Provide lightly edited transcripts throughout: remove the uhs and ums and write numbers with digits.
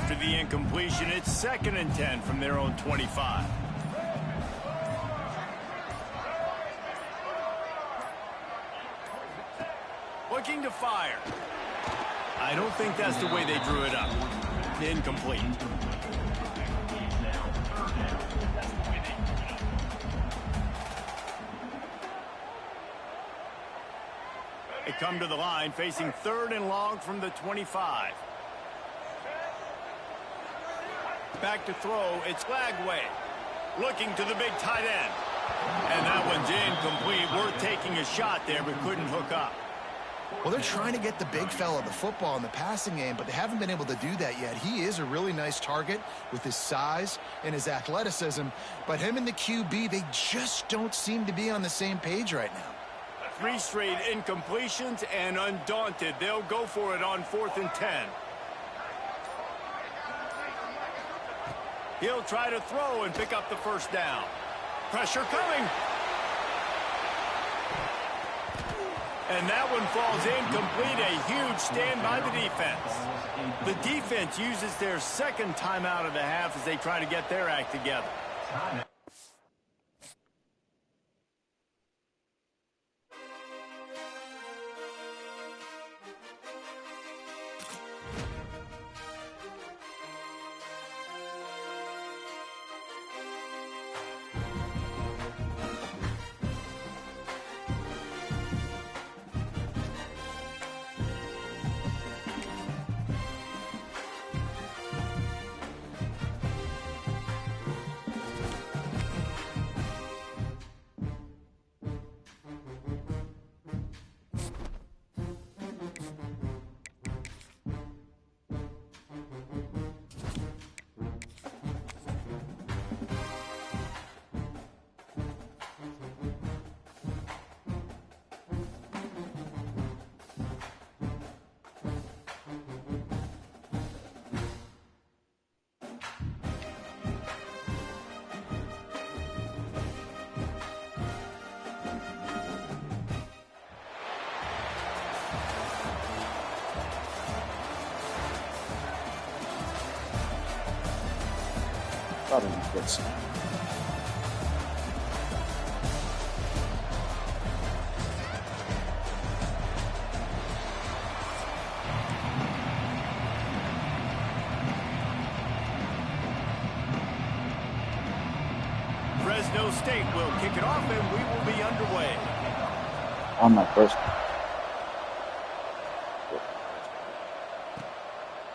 After the incompletion, it's 2nd and 10 from their own 25. Looking to fire. I don't think that's the way they drew it up. Incomplete. They come to the line facing 3rd and long from the 25. Back to throw, it's Lagway. Looking to the big tight end. And that one's incomplete. Worth taking a shot there, but couldn't hook up. Well, they're trying to get the big fella the football in the passing game, but they haven't been able to do that yet. He is a really nice target with his size and his athleticism, but him and the QB, they just don't seem to be on the same page right now. 3 straight incompletions, and undaunted, they'll go for it on 4th and 10. He'll try to throw and pick up the 1st down. Pressure coming. And that one falls incomplete. A huge stand by the defense. The defense uses their 2nd timeout of the half as they try to get their act together. Fresno State will kick it off, and we will be underway. On my first.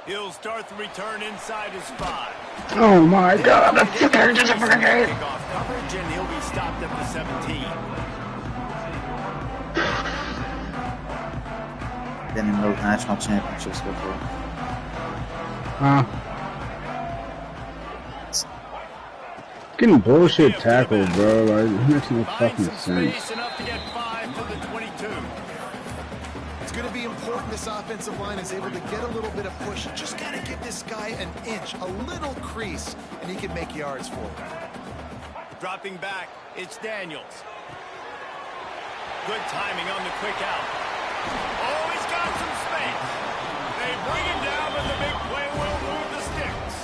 He'll start the return inside his 5. Oh my God! That's fucking kickoff coverage, and he'll be stopped at the 17. Then in those national championships before. Getting bullshit tackled, bro. Like, it makes no fucking sense. Enough to get 5 to the 22. It's going to be important this offensive line is able to get a little bit of push. You just got to give this guy an inch, a little crease, and he can make yards for it. Dropping back, it's Daniels. Good timing on the quick out. Oh, he's got some space. They bring him down, but the big play will move the sticks.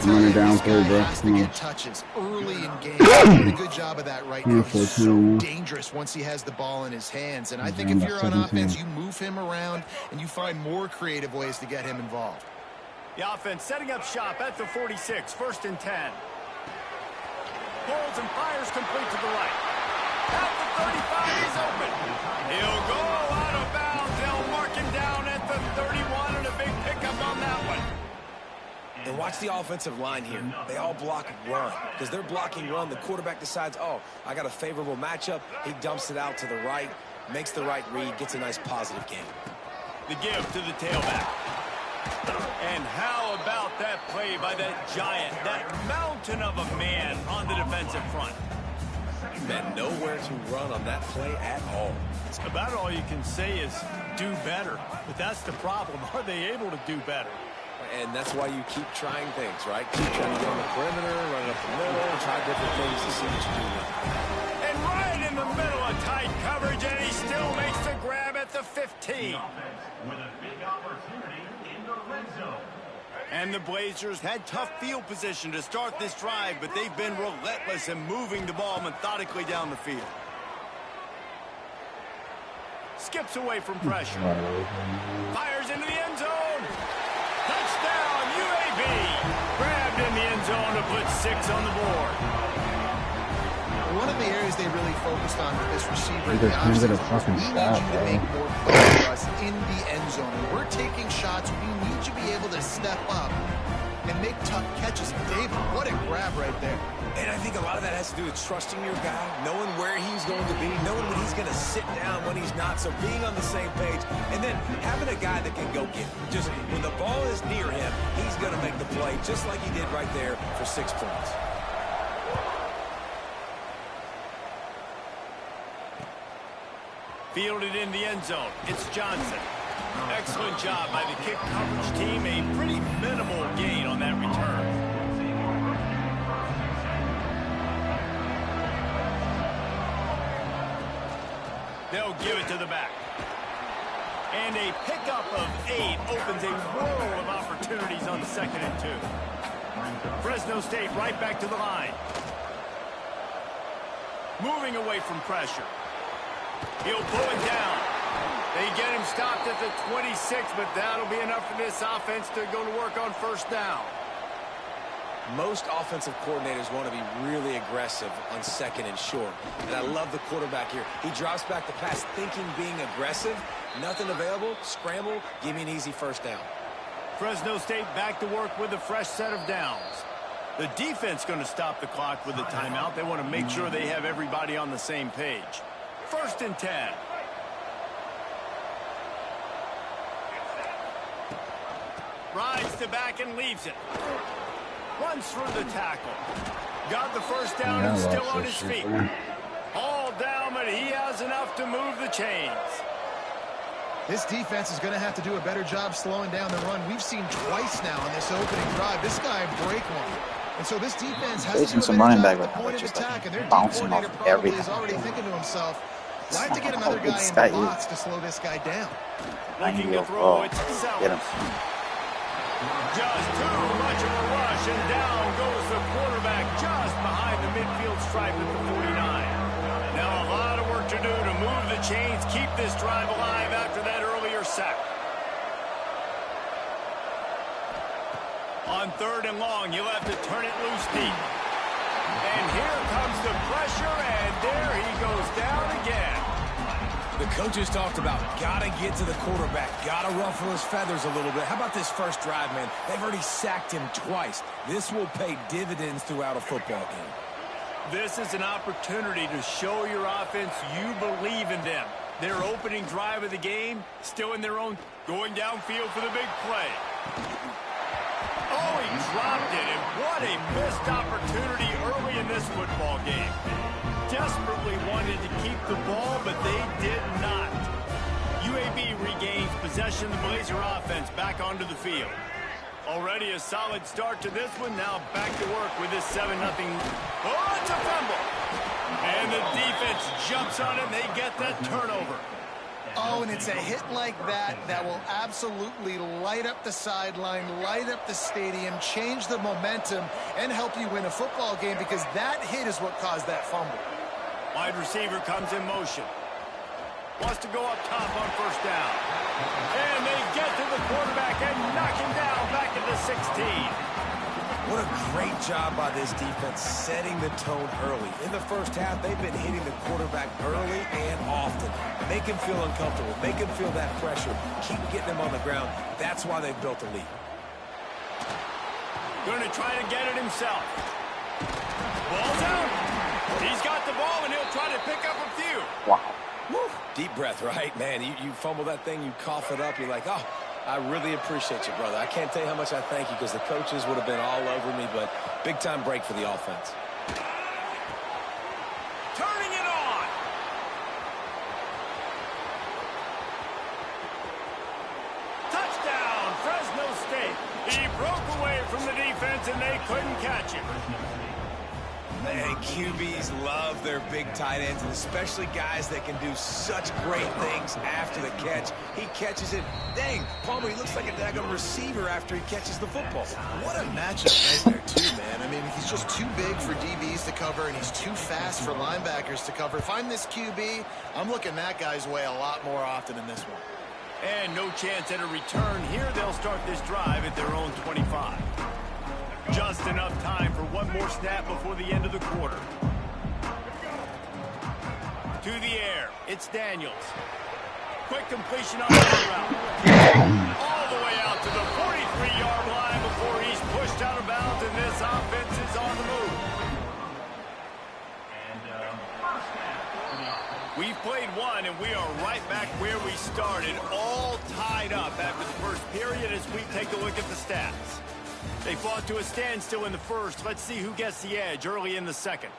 Running down for bro. Has to get touches early in games. Doing a good job of that right now. He's so dangerous once he has the ball in his hands. And I think if you're on offense, you move him around and you find more creative ways to get him involved. The offense setting up shop at the 46, 1st and 10. Pulls and fires complete to the right. At the 35, he's open. He'll go out of bounds. They'll mark him down at the 31, and a big pickup on that one. And watch the offensive line here. They all block run. Because they're blocking run, the quarterback decides, oh, I got a favorable matchup. He dumps it out to the right, makes the right read, gets a nice positive game. The give to the tailback. And how about that play by that giant, that mountain of a man on the defensive front? And nowhere to run on that play at all. About all you can say is do better. But that's the problem. Are they able to do better? And that's why you keep trying things, right? Keep trying to go on the perimeter, run up the middle, try different things to see what you do. And right in the middle of tight coverage, and he still makes the grab at the 15. With a big opportunity in the red zone. And the Blazers had tough field position to start this drive, but they've been relentless in moving the ball methodically down the field. Skips away from pressure. Fires into the end zone. Touchdown, UAB. Grabbed in the end zone to put 6 on the board. One of the areas they really focused on with this receiver in They're the trying to get a offseason was, fucking we need stop, you to bro. make more plays for us in the end zone. When we're taking shots, we need you to be able to step up and make tough catches. David, what a grab right there. And I think a lot of that has to do with trusting your guy, knowing where he's going to be, knowing when he's going to sit down, when he's not, so being on the same page, and then having a guy that can go get it. Just when the ball is near him, he's going to make the play, just like he did right there for 6 points. Fielded in the end zone. It's Johnson. Excellent job by the kick coverage team. A pretty minimal gain on that return. They'll give it to the back. And a pickup of 8 opens a world of opportunities on 2nd and 2. Fresno State right back to the line. Moving away from pressure. He'll pull it down. They get him stopped at the 26, but that'll be enough for this offense to go to work on 1st down. Most offensive coordinators want to be really aggressive on 2nd and short. And I love the quarterback here. He drops back the pass thinking being aggressive. Nothing available. Scramble. Give me an easy 1st down. Fresno State back to work with a fresh set of downs. The defense going to stop the clock with a timeout. They want to make sure they have everybody on the same page. 1st and 10. Rides to back and leaves it. Runs through the tackle. Got the 1st down and still on his feet. All down, but he has enough to move the chains. This defense is going to have to do a better job slowing down the run. We've seen twice now on this opening drive. This guy break one. And so this defense has Facing to do some a better running job back at the right now, point of just attack. like And their D bouncing coordinator off probably everything. is already thinking to himself, well, I have to get another guy in the box to slow this guy down. Looking to throw, it's Get him. Sellers. Just too much of a rush, and down goes the quarterback just behind the midfield stripe at the 49. Now a lot of work to do to move the chains, keep this drive alive after that earlier sack. On 3rd and long, you'll have to turn it loose deep. And here comes the pressure, and there he goes down again. The coaches talked about gotta get to the quarterback, gotta ruffle his feathers a little bit. How about this 1st drive, man? They've already sacked him twice. This will pay dividends throughout a football game. This is an opportunity to show your offense you believe in them. Their opening drive of the game, still in their own, going downfield for the big play. Oh, he dropped it, and what a missed opportunity early in this football game. Desperately wanted to keep the ball, but they did not. UAB regains possession of the Blazer offense back onto the field. Already a solid start to this one. Now back to work with this 7-0. Oh, it's a fumble. And the defense jumps on it, and they get that turnover. Oh, and it's a hit like that that will absolutely light up the sideline, light up the stadium, change the momentum, and help you win a football game, because that hit is what caused that fumble. Wide receiver comes in motion. Wants to go up top on 1st down. And they get to the quarterback and knock him down back at the 16. What a great job by this defense setting the tone early. In the 1st half, they've been hitting the quarterback early and often. Make him feel uncomfortable. Make him feel that pressure. Keep getting him on the ground. That's why they've built a lead. Going to try to get it himself. Ball's out. He's got the ball, and he'll try to pick up a few. Wow. Woo. Deep breath, right? Man, you fumble that thing, you cough it up, you're like, oh, I really appreciate you, brother. I can't tell you how much I thank you, because the coaches would have been all over me, but big-time break for the offense. Turning it on. Touchdown, Fresno State. He broke away from the defense, and they couldn't catch him. Man, QBs love their big tight ends, and especially guys that can do such great things after the catch. He catches it. Dang, Palmer, he looks like a daggone receiver after he catches the football. What a matchup nightmare, too, man. I mean, he's just too big for DBs to cover, and he's too fast for linebackers to cover. If I'm this QB, I'm looking that guy's way a lot more often in this one. And no chance at a return here. They'll start this drive at their own 25. Just enough time for one more snap before the end of the quarter. To the air, it's Daniels. Quick completion on the route. All the way out to the 43-yard line before he's pushed out of bounds, and this offense is on the move. We've played one, and we are right back where we started, all tied up after the first period as we take a look at the stats. They fought to a standstill in the first. Let's see who gets the edge early in the second.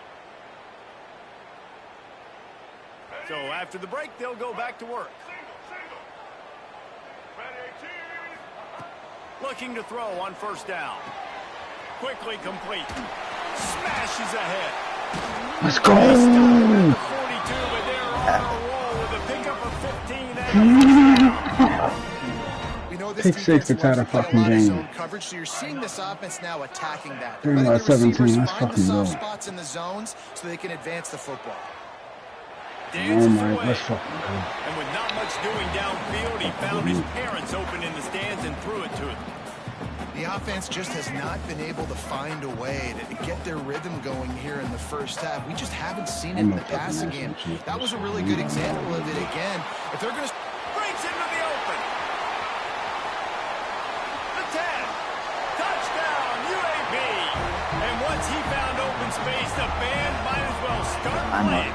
So after the break, they'll go back to work. Looking to throw on first down. Quickly complete. Smashes ahead. Let's go. 42, but they're on a roll with a pickup of 15 and Pick six, it's out of fucking game. Coverage, so you're seeing this offense now attacking that. They're about 17, let's find the fucking soft go. spots in the zones so they can advance the football. Oh my, let's fucking go. And with not much doing downfield, he found his parents open in the stands and threw it to them. The offense just has not been able to find a way to get their rhythm going here in the first half. We just haven't seen it in the passing game. That was a really good example of it again. If they're going to... Breaks into the open. The 10. Touchdown, UAB. And once he found open space, the band might as well start playing.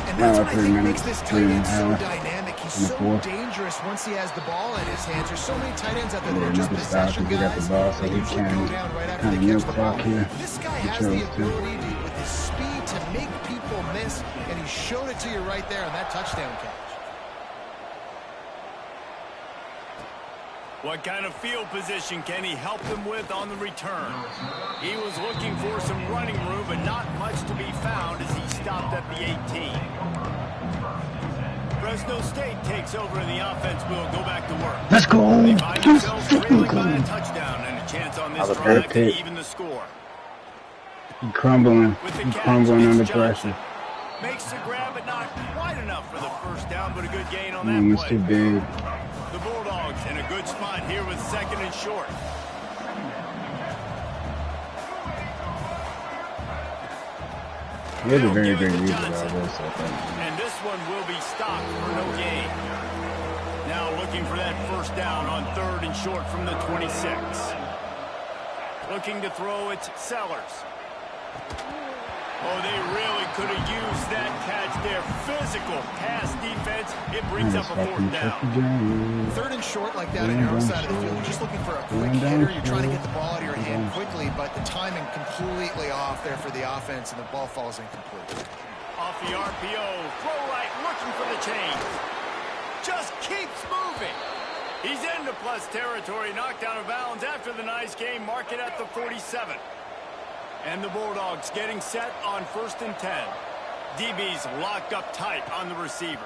And that's what I think makes this tight end so 3.5. dynamic. He's so dangerous once he has the ball in his hands. There's so many tight ends out there that are just possession guys. They usually go down right after kind they of catch the ball. clock here. This guy has the ability to, with his speed, to make people miss, and he showed it to you right there on that touchdown catch. What kind of field position can he help them with on the return? He was looking for some running room, but not much to be found as he stopped at the 18. Fresno State takes over, and the offense will go back to work. Let's go. They find themselves trailing by a touchdown and a chance on this drive to even the score. He's crumbling. With the He's catch, crumbling under it's pressure. Johnson. Makes the grab, but not quite enough for the first down, but a good gain on that It's play. too big. The Bulldogs in a good spot here with second and short. He has a very They'll give big it to lead Johnson. about this, I think. And this one will be stopped for no gain. Now looking for that first down on third and short from the 26. Looking to throw, it's Sellers. Oh, they really could have used that catch there. Physical pass defense. It brings up a fourth down. Third and short like that on your own side of the field. You're just looking for a quick hitter. You're trying to get the ball out of your hand quickly, but the timing completely off there for the offense, and the ball falls incomplete. Off the RPO. Throw right, looking for the change. Just keeps moving. He's into plus territory. Knocked out of bounds after the nice game. Mark it at the 47. And the Bulldogs getting set on first and 10. DB's locked up tight on the receivers.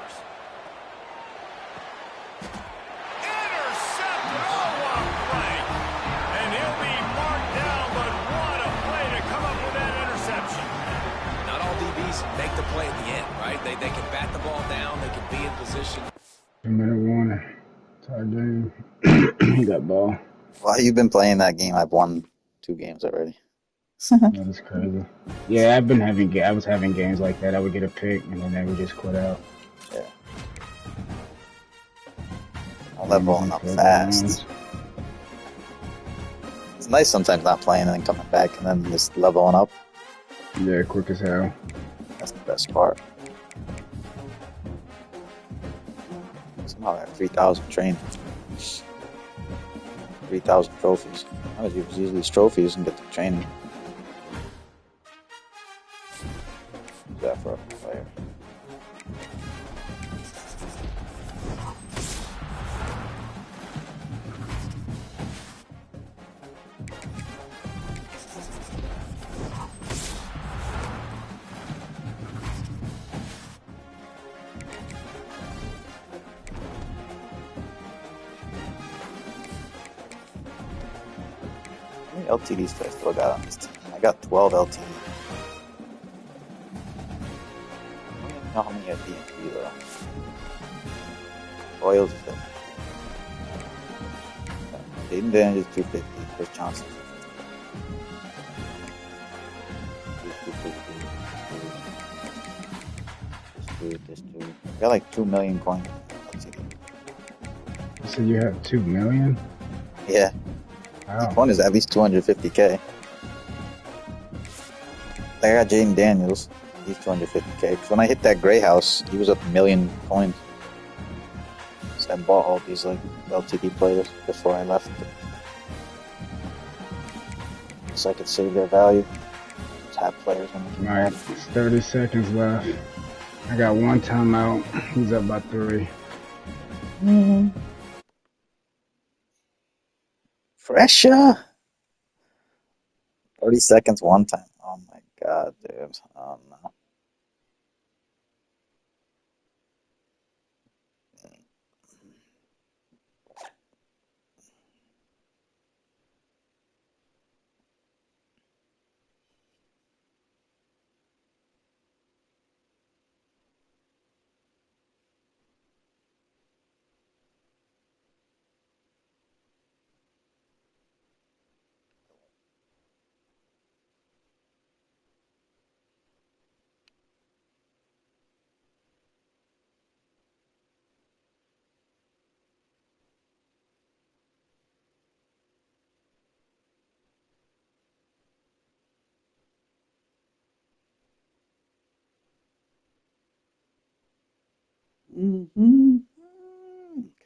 Intercepted. Oh, what a play. And he'll be marked down, but what a play to come up with that interception. Not all DBs make the play at the end, right? They can bat the ball down. They can be in position. 2-minute warning. Tied game. He got ball. Why you been playing that game? I've won 2 games already. That is crazy. Yeah, I was having games like that. I would get a pick, and then they would just quit out. Yeah. I'm leveling up fast. It's nice sometimes not playing and then coming back and then just leveling up. Yeah, quick as hell. That's the best part. Somehow I have 3,000 training. 3,000 trophies. I would use these trophies and get the training. Use that for a player. LTDs do I still got on this team? I got 12 LTD. I don't even know how many I DNP though. Royals is Jaden Daniels 250. Chris Johnson 250. This dude. I got like 2 million coins. You said you have 2 million? Yeah. Wow. Each one is at least 250K. I got Jaden Daniels. He's 250K. Because when I hit that gray house, he was up 1 million coins. So I bought all these like LTD players before I left. So I could save their value. Just have players on the All right, 30 seconds left. I got 1 timeout. He's up by 3. Pressure. 30 seconds one time. Oh my god, dude. Oh no.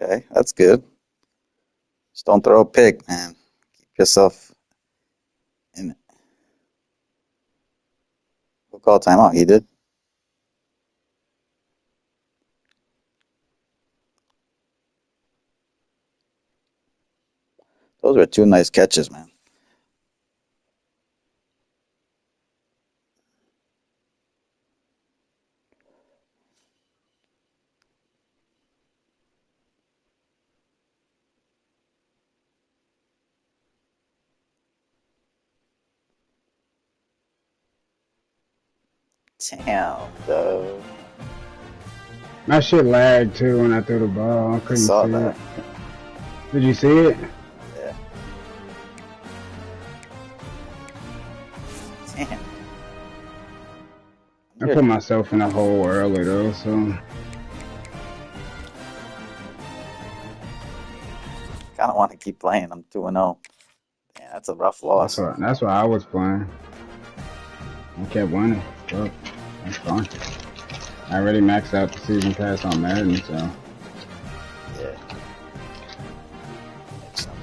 Okay, that's good. Just don't throw a pick, man. Keep yourself in it. Who called timeout? He did. Those were 2 nice catches, man. Damn, though. My shit lagged too when I threw the ball. I couldn't Saw see that. it. Did you see it? Yeah. Damn. I put myself in a hole early though, so. Kind of want to keep playing. I'm 2-0. Yeah, that's a rough loss. That's why I was playing. I kept winning. So that's fine. I already maxed out the season pass on Madden, so. Yeah. Makes sense.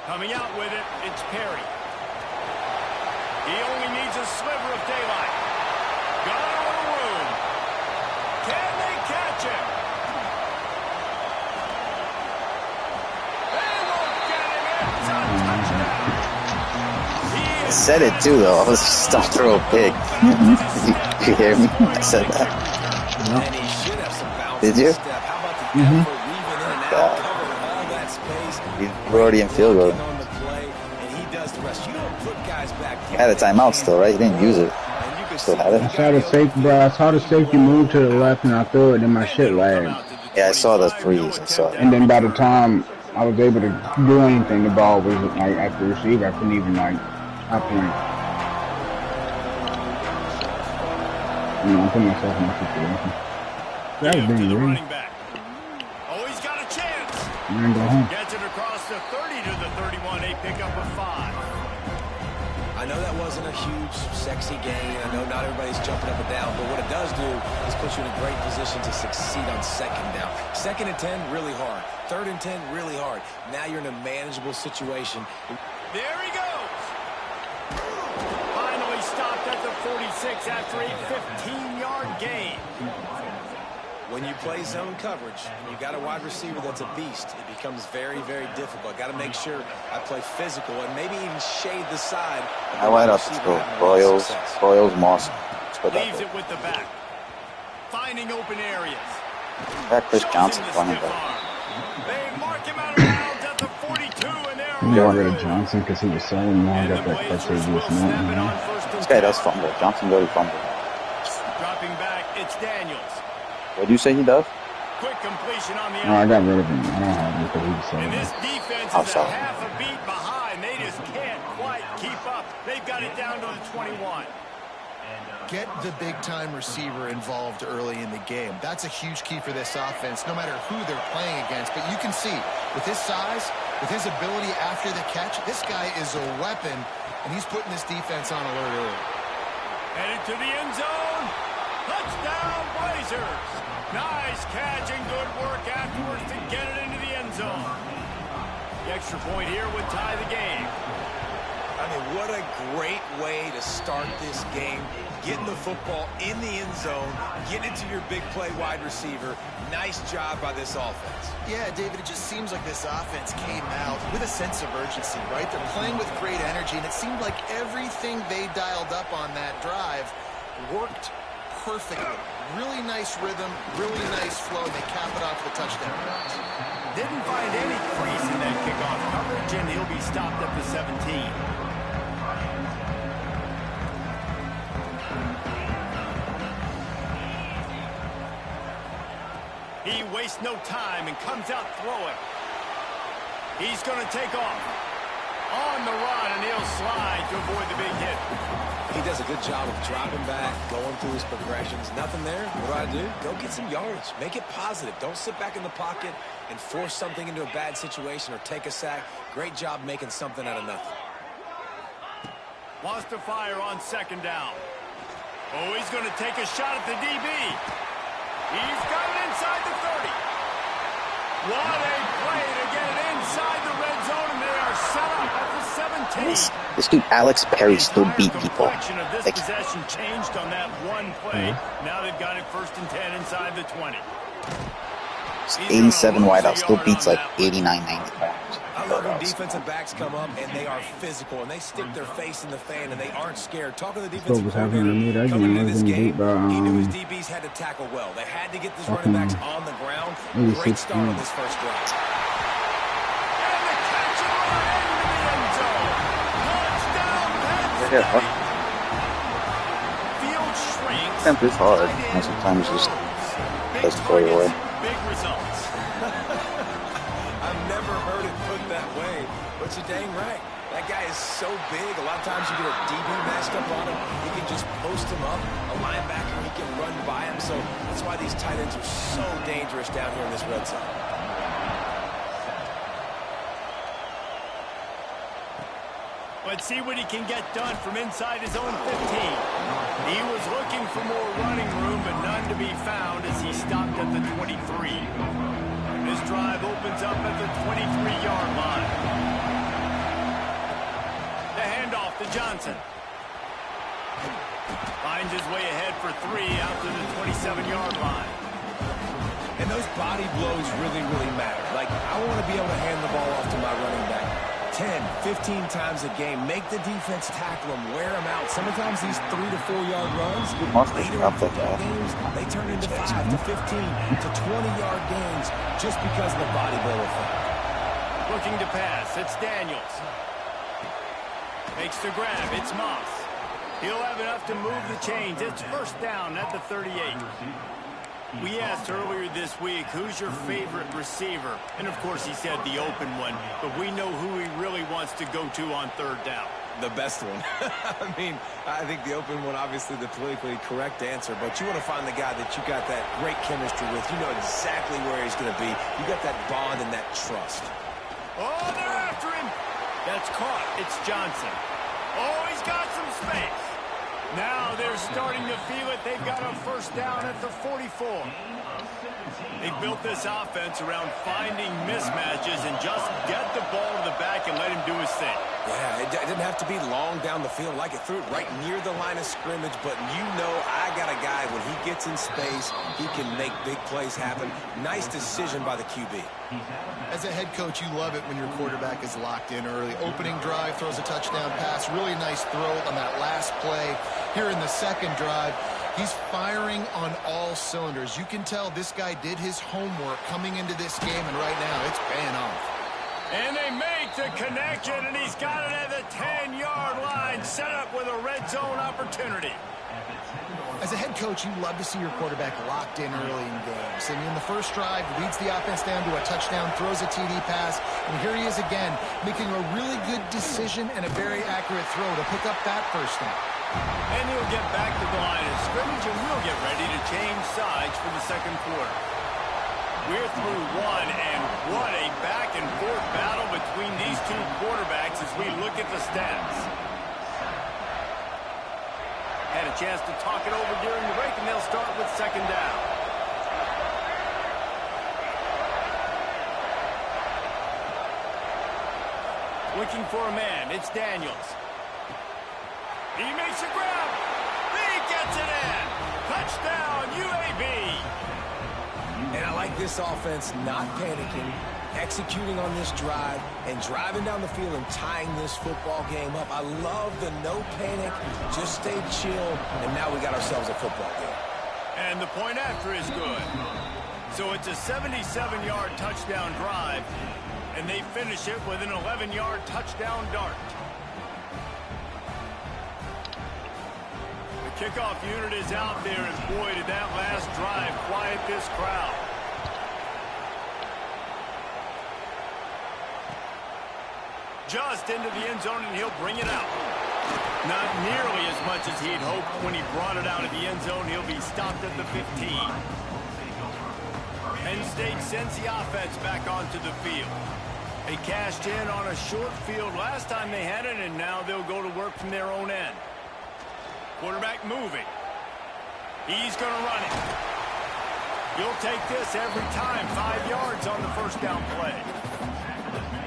Coming out with it, it's Perry. He only needs a sliver of daylight. Got a little room. Can they catch him? They won't get him. It's a touchdown. I said it too, though. I was just don't throw a pig. you hear me? I said that. And he should have some bounce. Did you? How about the effort, weaving in and out, covering all that space. We're already in field goal. On the play, and he does the rest. You don't put guys back. You had a timeout still, right? You didn't use it. Still had it? I saw the safety, bro. I saw the safety move to the left and I threw it and my shit lagged. Yeah, I saw the freeze. I saw it. And then by the time I was able to do anything, the ball was like at the receiver. I couldn't even like uprate. You know, I put myself in a situation. That was being rude. Oh, he's got a chance. Man, go home. Gets it across the 30 to the 31. A pickup of 5. I know that wasn't a huge, sexy gain. I know not everybody's jumping up and down, but what it does do is put you in a great position to succeed on second down. 2nd and 10, really hard. 3rd and 10, really hard. Now you're in a manageable situation. There he goes. Finally stopped at the 46 after a 15-yard gain. When you play zone coverage and you got a wide receiver that's a beast, it becomes very, very difficult. Got to make sure I play physical and maybe even shade the side. I wide up to go. Royals, Moss. Leaves it with the back. Finding open areas. That Chris Johnson running back. They mark him out of bounds at the 42, and they're I'm getting rid of Johnson because he was so long. Got that clutch This guy does fumble. Johnson really fumble. Dropping back, it's Daniels. What do you say he does? Quick completion on the No, I got rid of him. I don't have him because he was so And long. this defense is a half a beat behind. They just can't quite keep up. They've got it down to the 21. Get the big-time receiver involved early in the game. That's a huge key for this offense, no matter who they're playing against. But you can see, with his size, with his ability after the catch, this guy is a weapon, and he's putting this defense on alert early. Headed to the end zone. Touchdown, Blazers. Nice catch and good work afterwards to get it into the end zone. The extra point here would tie the game. I mean, what a great way to start this game. Getting the football in the end zone, getting it to your big play wide receiver. Nice job by this offense. Yeah, David, it just seems like this offense came out with a sense of urgency, right? They're playing with great energy, and it seemed like everything they dialed up on that drive worked perfectly. Really nice rhythm, really nice flow, and they cap it off with a touchdown. Didn't find any crease in that kickoff coverage, and he'll be stopped at the 17. He wastes no time and comes out throwing. He's going to take off. On the run, and he'll slide to avoid the big hit. He does a good job of dropping back, going through his progressions. Nothing there. What do? Go get some yardage. Make it positive. Don't sit back in the pocket and force something into a bad situation or take a sack. Great job making something out of nothing. Wants to fire on 2nd down. Oh, he's going to take a shot at the DB. He's got it inside the 30. What a play to get it inside the red zone, and they are set up at the 17. This dude, Alex Perry, still beat people. Of this possession changed on that one play. Now they've got it 1st and 10 inside the 20. 87 wideout, still beats like 89, 90 pounds. I love when defensive backs come up and they are physical and they stick their face in the fan and they aren't scared. Talking to the defensive coordinator coming into this game, he knew his DBs had to tackle well. They had to get these running backs on the ground. Great start on this first drive. And the catch and run into the end zone. Touchdown, Penn. Field shrinks. Attempt is hard, and sometimes just does throw you away. Big results. I've never heard it put that way, but you're dang right. That guy is so big. A lot of times you get a DB matched up on him. You can just post him up. A linebacker, he can run by him. So that's why these tight ends are so dangerous down here in this red zone. Let's see what he can get done from inside his own 15. He was looking for more running room, but none to be found as he stopped at the 23. This drive opens up at the 23-yard line. The handoff to Johnson. Finds his way ahead for 3 out to the 27-yard line. And those body blows really, really matter. Like, I want to be able to hand the ball off to my running back 10, 15 times a game. Make the defense tackle him, wear him out. Sometimes these 3 to 4 yard runs, later in football games, they turn into 5 to 15 to 20-yard gains just because of the body blow effect. Looking to pass, it's Daniels. Makes the grab, it's Moss. He'll have enough to move the chains. It's 1st down at the 38. We asked earlier this week, who's your favorite receiver? And, of course, he said the open one. But we know who he really wants to go to on 3rd down. The best one. I mean, I think the open one, obviously the politically correct answer. But you want to find the guy that you got that great chemistry with. You know exactly where he's going to be. You got that bond and that trust. Oh, they're after him. That's caught. It's Johnson. Oh, he's got some space. Now they're starting to feel it. They've got a first down at the 44. They built this offense around finding mismatches and just get the ball to the back and let him do his thing. Yeah, it didn't have to be long down the field. Like it threw it right near the line of scrimmage, but you know I got a guy, when he gets in space, he can make big plays happen. Nice decision by the QB. As a head coach, you love it when your quarterback is locked in early. Opening drive, throws a touchdown pass. Really nice throw on that last play. Here in the second drive, he's firing on all cylinders. You can tell this guy did his homework coming into this game, and right now it's paying off. And they make the connection, and he's got it at the 10-yard line, set up with a red zone opportunity. As a head coach, you love to see your quarterback locked in early in games. And in the first drive, leads the offense down to a touchdown, throws a TD pass, and here he is again, making a really good decision and a very accurate throw to pick up that first down. And he'll get back to the line of scrimmage, and we'll get ready to change sides for the second quarter. We're through one, and what a back-and-forth battle between these two quarterbacks as we look at the stats. Had a chance to talk it over during the break, and they'll start with second down. Looking for a man. It's Daniels. He makes a grab. He gets it in. Touchdown, UAB. And I like this offense not panicking, executing on this drive, and driving down the field and tying this football game up. I love the no panic, just stay chill, and now we got ourselves a football game. And the point after is good. So it's a 77-yard touchdown drive, and they finish it with an 11-yard touchdown dart. The kickoff unit is out there, and boy, did that last drive quiet this crowd. Just into the end zone, and he'll bring it out. Not nearly as much as he'd hoped when he brought it out of the end zone. He'll be stopped at the 15. Penn State sends the offense back onto the field. They cashed in on a short field last time they had it, and now they'll go to work from their own end. Quarterback moving. He's going to run it. You'll take this every time. 5 yards on the first down play.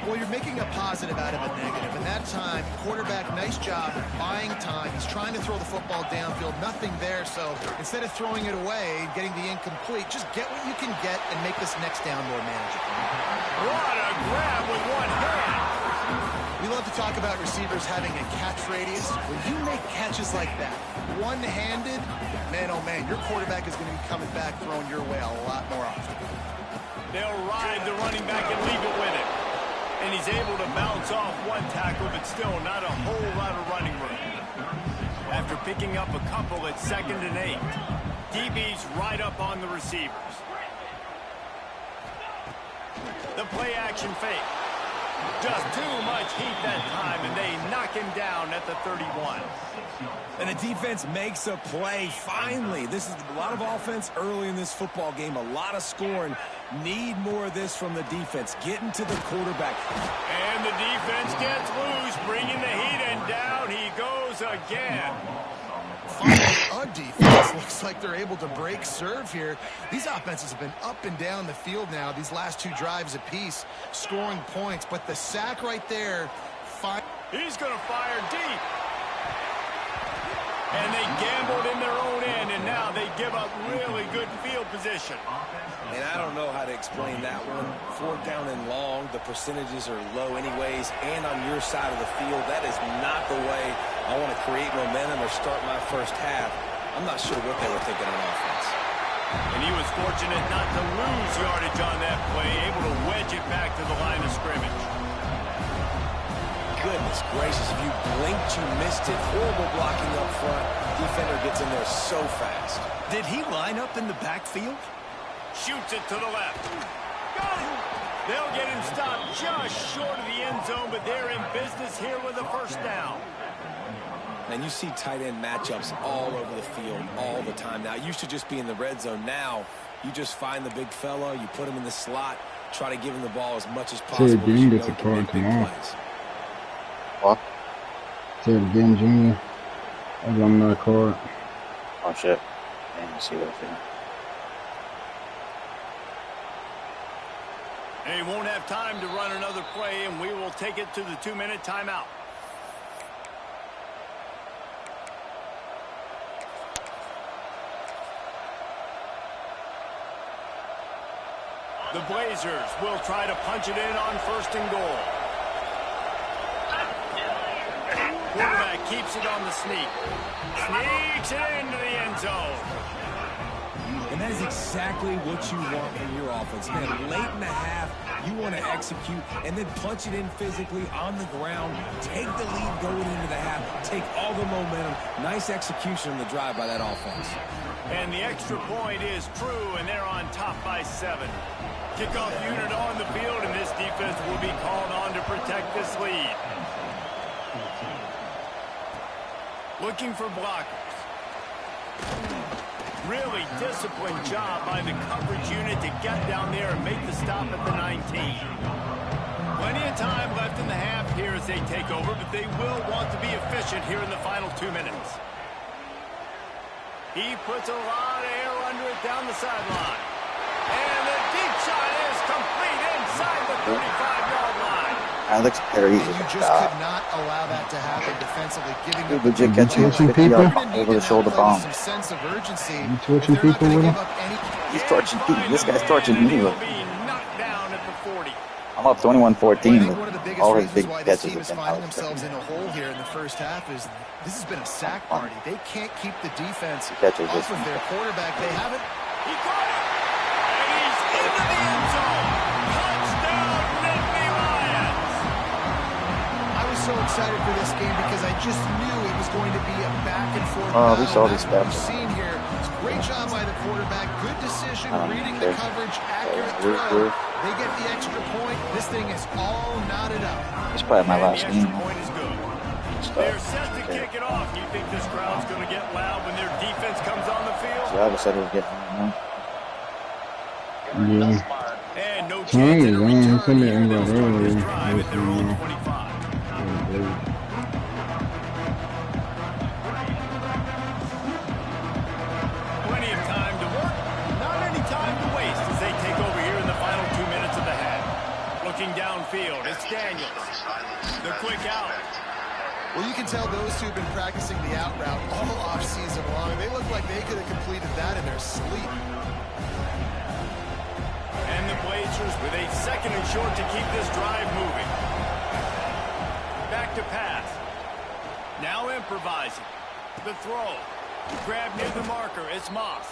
Well, you're making a positive out of a negative. And that time, quarterback, nice job buying time. He's trying to throw the football downfield. Nothing there. So instead of throwing it away, getting the incomplete, just get what you can get and make this next down more manageable. What a grab with one hand. We love to talk about receivers having a catch radius. When you make catches like that, one-handed, man, oh man, your quarterback is going to be coming back throwing your way a lot more often. They'll ride the running back and leave it with him. And he's able to bounce off one tackle, but still not a whole lot of running room. After picking up a couple at 2nd and 8, DB's right up on the receivers. The play action fake. Just too much heat that time, and they knock him down at the 31. And the defense makes a play, finally. This is a lot of offense early in this football game, a lot of scoring. Need more of this from the defense. Getting to the quarterback. And the defense gets loose, bringing the heat, and down he goes again. Finally, a defense looks like they're able to break serve here. These offenses have been up and down the field now, these last 2 drives apiece, scoring points. But the sack right there, he's going to fire deep. And they gambled in their own end, and now they give up really good field position. And I don't know how to explain that one. 4th down and long, the percentages are low anyways, and on your side of the field, that is not the way I want to create momentum or start my first half. I'm not sure what they were thinking on offense. And he was fortunate not to lose yardage on that play, able to wedge it back to the line of scrimmage. Goodness gracious, if you blinked, you missed it. Horrible blocking up front. Defender gets in there so fast. Did he line up in the backfield? Shoots it to the left. Got it! They'll get him stopped just short of the end zone, but they're in business here with a first down. And you see tight end matchups all over the field all the time now. It used to just be in the red zone. Now you just find the big fella, you put him in the slot, try to give him the ball as much as possible. Game gets a call tomorrow. What? See it again, Junior. I'm on the court. Oh shit. I didn't see that thing. They won't have time to run another play, and we will take it to the 2-minute timeout. The Blazers will try to punch it in on 1st and goal. Quarterback keeps it on the sneak. Sneaks it into the end zone. And that is exactly what you want from your offense. Man, late in the half, you want to execute and then punch it in physically on the ground. Take the lead going into the half. Take all the momentum. Nice execution on the drive by that offense. And the extra point is true, and they're on top by 7. Kickoff unit on the field, and this defense will be called on to protect this lead. Looking for blockers. Really disciplined job by the coverage unit to get down there and make the stop at the 19. Plenty of time left in the half here as they take over, but they will want to be efficient here in the final 2 minutes. He puts a lot of air under it down the sideline. And the deep shot is complete inside the 35-yard line. Alex Perry is You a just god. could not allow that to happen defensively, giving Dude, them legit catching a Switching 50-yard people? over the shoulder bomb. some sense of urgency. You switching If they're not people gonna with give him? up any. He's torching me. This guy's torching me. He will Look. be knocked down at the 40. I'm up 21-14 Well, I think with one of the biggest all his reasons big why this catches team have is been finding out. themselves in a hole here in the first half is this has been a sack party. They can't keep the defense He catches off this of one. their quarterback. They haven't. He caught it. And he's into the end zone. Touchdown, Nittany Lions. I was so excited for this game because I just knew it was going to be a back and forth. Oh, we battle. saw That's these what we've steps. seen here. Great job by the quarterback. Good decision, reading the okay. coverage, accurate Good, throw. good. They get the extra point. This thing is all knotted up. It's probably my And last the game. extra point is good. They're set to kick it off. You think this crowd's going to get loud when their defense comes on the field? So I said it was getting Yeah. And no Dang, chance of a man, return somebody here. They'll involved start this earlier. drive at their own 25. Plenty of time to work, not any time to waste as they take over here in the final 2 minutes of the half. Looking downfield, it's Daniels. The quick out. Well, you can tell those two have been practicing the out route all offseason long. They look like they could have completed that in their sleep. And the Blazers with a 2nd and short to keep this drive moving. Back to pass. Now improvising. The throw. Grab near the marker. It's Moss.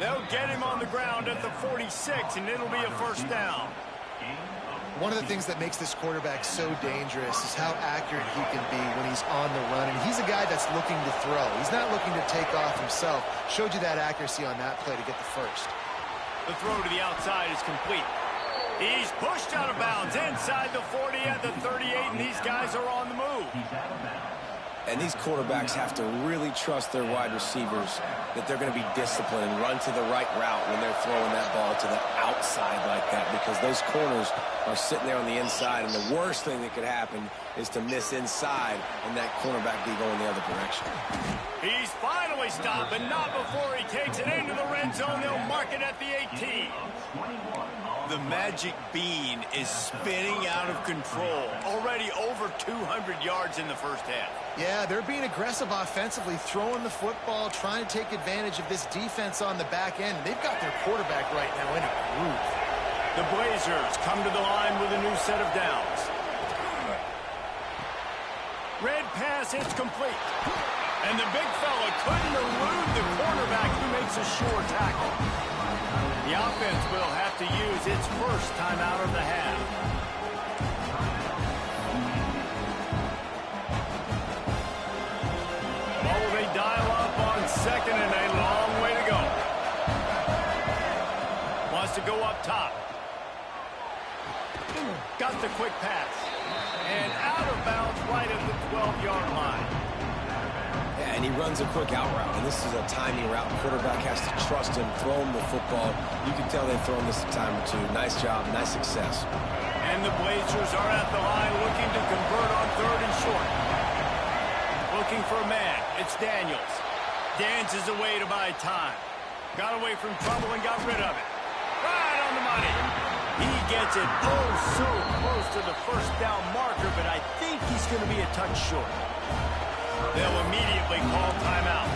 They'll get him on the ground at the 46, and it'll be a 1st down. One of the things that makes this quarterback so dangerous is how accurate he can be when he's on the run. And he's a guy that's looking to throw. He's not looking to take off himself. Showed you that accuracy on that play to get the 1st. The throw to the outside is complete. He's pushed out of bounds inside the 40 at the 38, and these guys are on the move. And these quarterbacks have to really trust their wide receivers that they're going to be disciplined and run to the right route when they're throwing that ball to the outside like that, because those corners are sitting there on the inside, and the worst thing that could happen is to miss inside and that cornerback be going the other direction. He's finally stopped, but not before he takes it into the red zone. They'll mark it at the 18. The magic bean is spinning out of control. Already over 200 yards in the first half. Yeah, they're being aggressive offensively, throwing the football, trying to take advantage of this defense on the back end. They've got their quarterback right now in a groove. The Blazers come to the line with a new set of downs. Red pass, it's complete. And the big fella couldn't elude the quarterback who makes a sure tackle. The offense will have to use its 1st timeout of the half. Oh, they dial up on 2nd and a long way to go. Wants to go up top. Got the quick pass. And out of bounds right at the 12-yard line. Yeah, and he runs a quick out route, and this is a timing route. The quarterback has to trust him, throw him the football. You can tell they've thrown this a time or two. Nice job, nice success. And the Blazers are at the line looking to convert on 3rd and short. looking for a man. It's Daniels. Dances away to buy time. Got away from trouble and got rid of it. Right on the money. He gets it oh so close to the first down marker, but I think he's going to be a touch short. They'll immediately call timeout.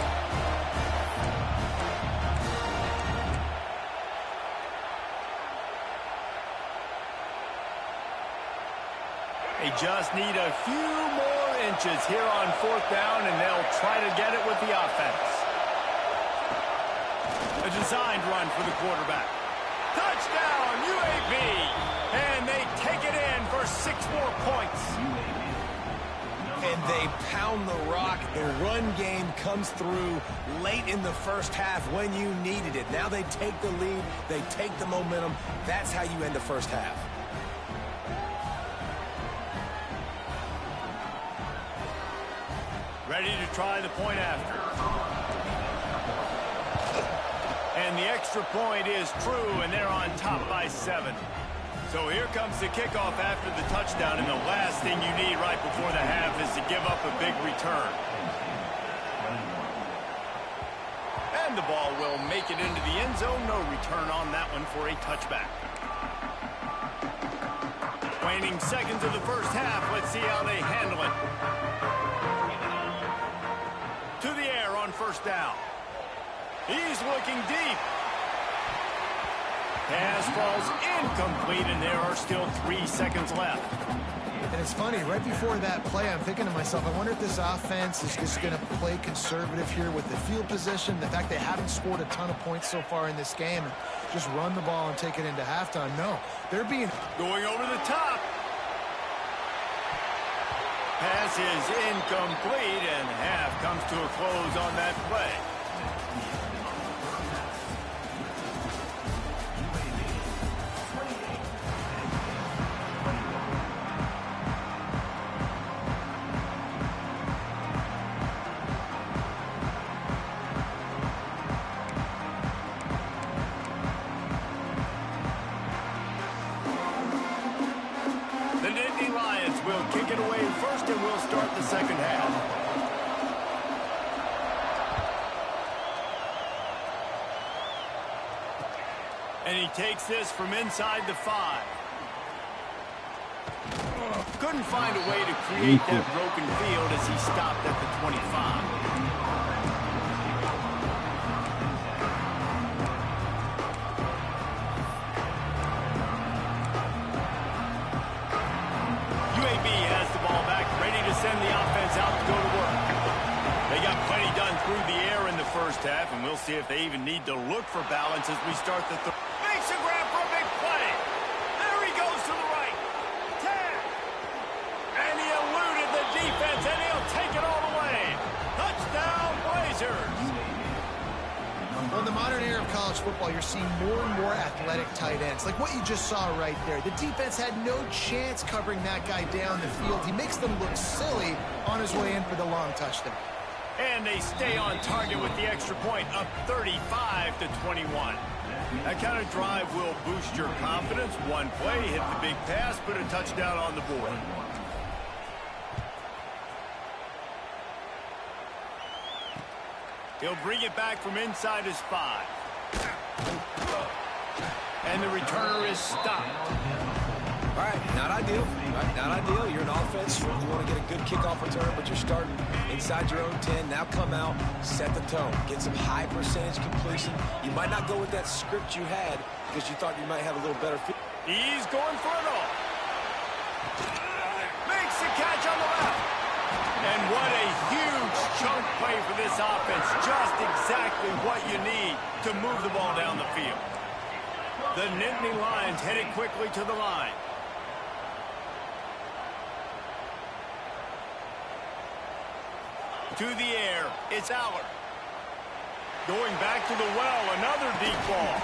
They just need a few more inches here on fourth down, and they'll try to get it with the offense. A designed run for the quarterback. Touchdown, UAB! And they take it in for 6 more points. And they pound the rock. The run game comes through late in the first half when you needed it. Now they take the lead. They take the momentum. That's how you end the first half. Ready to try the point after. And the extra point is true, and they're on top by 7. So here comes the kickoff after the touchdown, and the last thing you need right before the half is to give up a big return. And the ball will make it into the end zone. No return on that one for a touchback. Waning seconds of the first half. Let's see how they handle it. To the air on first down. He's looking deep. Pass falls incomplete, and there are still 3 seconds left. And it's funny, right before that play, I'm thinking to myself, I wonder if this offense is just going to play conservative here with the field position, the fact they haven't scored a ton of points so far in this game, and just run the ball and take it into halftime. No, they're being... Going over the top. Pass is incomplete, and half comes to a close on that play. Second half. And he takes this from inside the 5. Couldn't find a way to create that broken field as he stopped at the 25. Send the offense out to go to work. They got plenty done through the air in the first half, and we'll see if they even need to look for balance as we start the third. Makes a grab for a big play. There he goes to the right. Tag. And he eluded the defense, and he'll take it all the way. Touchdown, Blazers. Well, in the modern era of college football, you're seeing more and more athletic tight ends. Like what you just saw right there. The defense had no chance covering that guy down the field. He makes them look silly on his way in for the long touchdown. And they stay on target with the extra point, up 35-21. That kind of drive will boost your confidence. One play, hit the big pass, put a touchdown on the board. He'll bring it back from inside his 5. And the returner is stopped. All right, not ideal. Not ideal. You're an offense. You want to get a good kickoff return, but you're starting inside your own 10. Now come out, set the tone. Get some high percentage completion. You might not go with that script you had because you thought you might have a little better fit. He's going for it all. Makes the catch on the left. And what a huge chunk play for this offense. Just exactly what you need to move the ball down the field. The Nittany Lions headed quickly to the line. To the air, it's Aller. Going back to the well, another deep ball.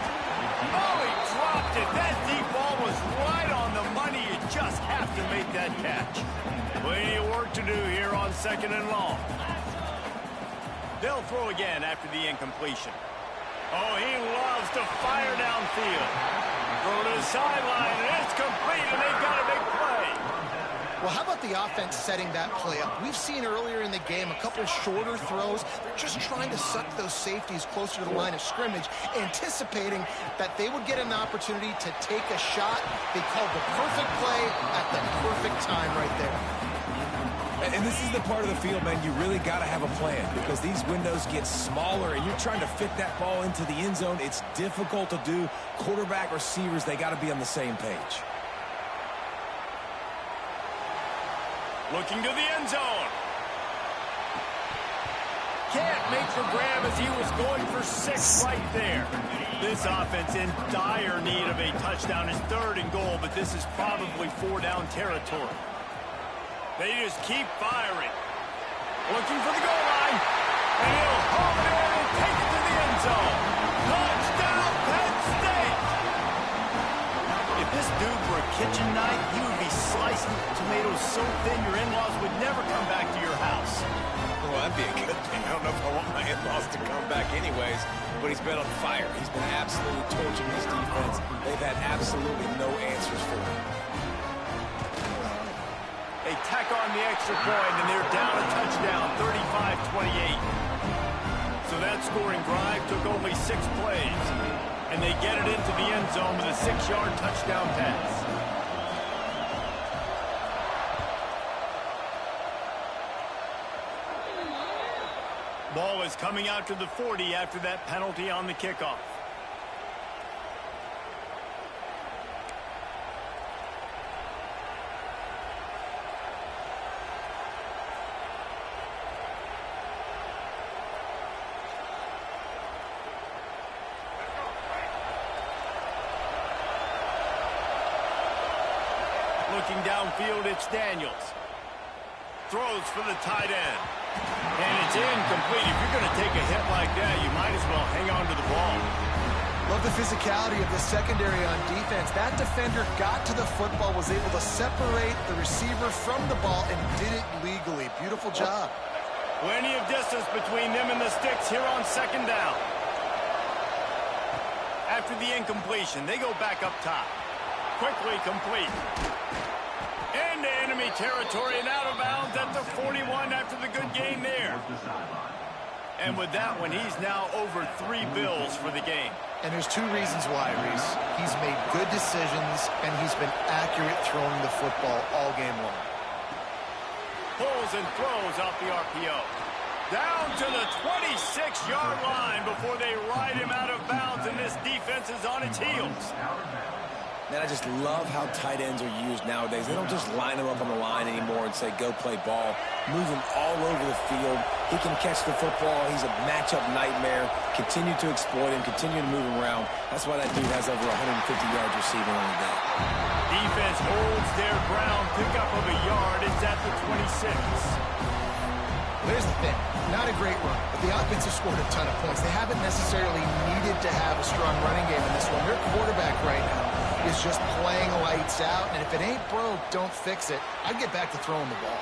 Oh, he dropped it. That deep ball was right on the money. You just have to make that catch. Plenty of work to do here on second and long. They'll throw again after the incompletion. Oh, he loves to fire downfield. Throw to the sideline, and it's complete, and they've got a big play. Well, how about the offense setting that play up? We've seen earlier in the game a couple shorter throws. They're just trying to suck those safeties closer to the line of scrimmage, anticipating that they would get an opportunity to take a shot. They called the perfect play at the perfect time right there. And this is the part of the field, man, you really got to have a plan because these windows get smaller and you're trying to fit that ball into the end zone. It's difficult to do. Quarterback, receivers, they got to be on the same page. Looking to the end zone. Can't make the grab as he was going for 6 right there. This offense in dire need of a touchdown is 3rd and goal, but this is probably 4-down territory. They just keep firing. Looking for the goal line. And he'll home it in and take it to the end zone. Touchdown, Penn State! If this dude were a kitchen knife, he would be slicing tomatoes so thin your in-laws would never come back to your house. Well, that'd be a good thing. I don't know if I want my in-laws to come back anyways, but he's been on fire. He's been absolutely torching his defense. They've had absolutely no answers for him. They tack on the extra point, and they're down a touchdown, 35-28. So that scoring drive took only 6 plays, and they get it into the end zone with a 6-yard touchdown pass. Ball is coming out to the 40 after that penalty on the kickoff. Looking downfield, it's Daniels. Throws for the tight end. And it's incomplete. If you're going to take a hit like that, you might as well hang on to the ball. Love the physicality of the secondary on defense. That defender got to the football, was able to separate the receiver from the ball, and did it legally. Beautiful job. Plenty of distance between them and the sticks here on 2nd down. After the incompletion, they go back up top. Quickly complete. Into enemy territory and out of bounds at the 41 after the good game there. And with that one, he's now over 3 bills for the game. And there's 2 reasons why, Reese. He's made good decisions, and he's been accurate throwing the football all game long. Pulls and throws off the RPO. Down to the 26-yard line before they ride him out of bounds, and this defense is on its heels. Man, I just love how tight ends are used nowadays. They don't just line them up on the line anymore and say, go play ball. Move him all over the field. He can catch the football. He's a matchup nightmare. Continue to exploit him. Continue to move him around. That's why that dude has over 150 yards receiving on the day. Defense holds their ground. Pickup of a yard. It's at the 26. Here's the thing. Not a great run, but the offense has scored a ton of points. They haven't necessarily needed to have a strong running game in this one. Their quarterback right now is just playing lights out, and if it ain't broke, don't fix it. I'd get back to throwing the ball.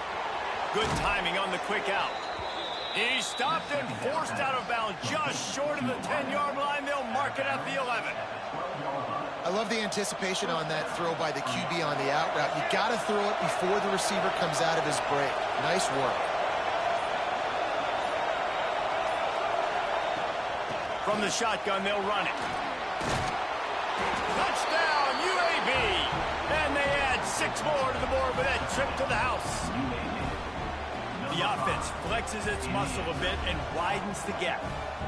Good timing on the quick out. He stopped and forced out of bounds just short of the 10-yard line. They'll mark it at the 11. I love the anticipation on that throw by the QB on the out route. You got to throw it before the receiver comes out of his break. Nice work. From the shotgun, they'll run it. Touchdown, UAB! And they add 6 more to the board with that trip to the house. The offense flexes its muscle a bit and widens the gap.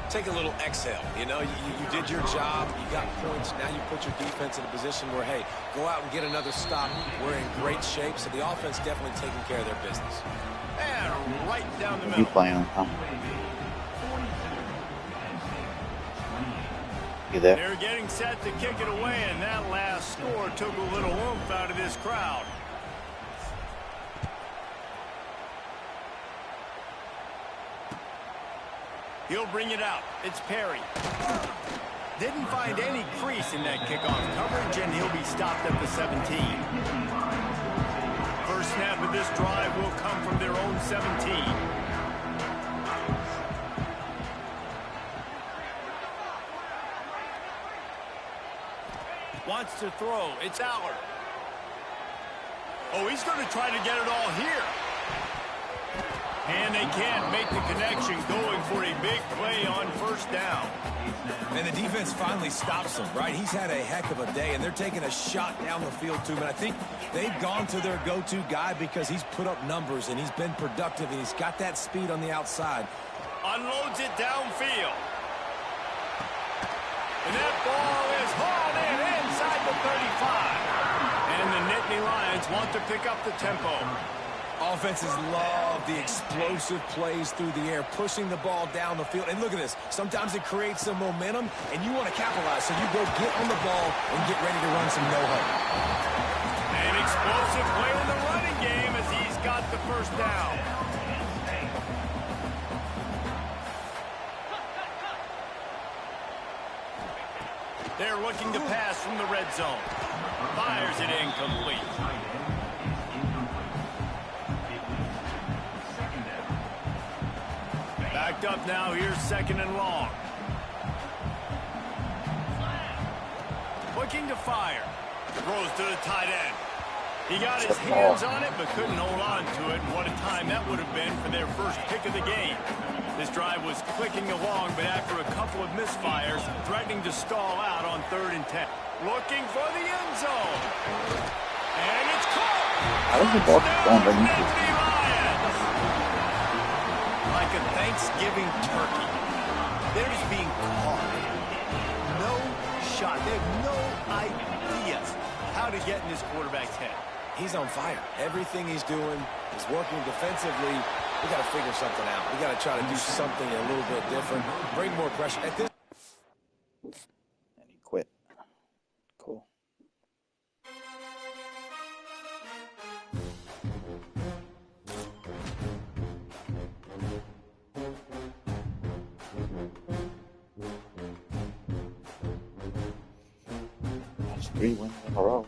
Take a little exhale. You know, you did your job. You got points. Now you put your defense in a position where, hey, go out and get another stop. We're in great shape, so the offense definitely taking care of their business. And right down the middle. You playing on top. You there? They're getting set to kick it away, and that last score took a little oomph out of this crowd. He'll bring it out. It's Perry. Didn't find any crease in that kickoff coverage, and he'll be stopped at the 17. First snap of this drive will come from their own 17. Wants to throw. It's Allard. Oh, he's going to try to get it all here. And they can't make the connection, going for a big play on first down. And the defense finally stops him, right? He's had a heck of a day, and they're taking a shot down the field to him. And I think they've gone to their go-to guy because he's put up numbers, and he's been productive, and he's got that speed on the outside. Unloads it downfield. And that ball is hauled in inside the 35. And the Nittany Lions want to pick up the tempo. Offenses love the explosive plays through the air, pushing the ball down the field. And look at this. Sometimes it creates some momentum, and you want to capitalize. So you go get on the ball and get ready to run some no-huddle. An explosive play in the running game as he's got the first down. They're looking to pass from the red zone. Fires it incomplete. Backed up now, here's second and long. Looking to fire. Throws to the tight end. He got his hands on it, but couldn't hold on to it. What a time that would have been for their first pick of the game. This drive was clicking along, but after a couple of misfires, threatening to stall out on 3rd and 10. Looking for the end zone. And it's caught. How does the ball go underneath you? Like a Thanksgiving turkey. They're just being caught. No shot. They have no idea how to get in this quarterback's head. He's on fire. Everything he's doing is working defensively. We got to figure something out. We got to try to do something a little bit different. Bring more pressure. At this. And he quit. Cool. That's 3 wins in a row.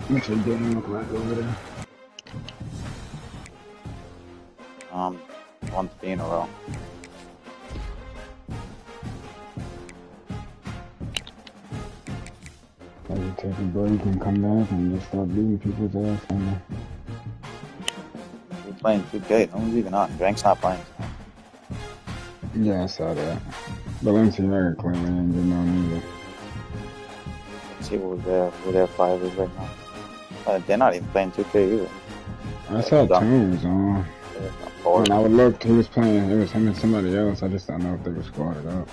What's your game look like over there? 1 3 in a row. I just take a break and come back and just start beating people's ass on there. We're playing 2K. No one's even on. Drank's not playing. Yeah, I saw that. But Ncaa clearly ain't getting on either. Let's see what we're there 5 is right now. They're not even playing 2K either. I saw Toon was on. When I would look, he was playing, it was him and somebody else. I just don't know if they were squatted up.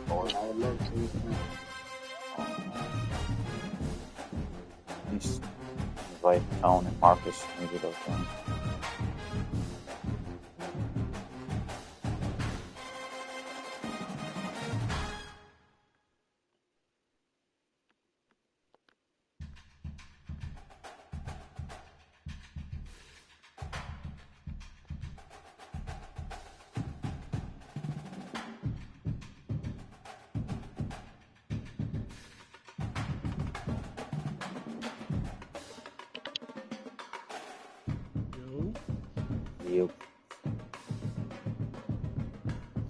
When I would look, he was playing. He's invite Tone and Marcus, maybe those things.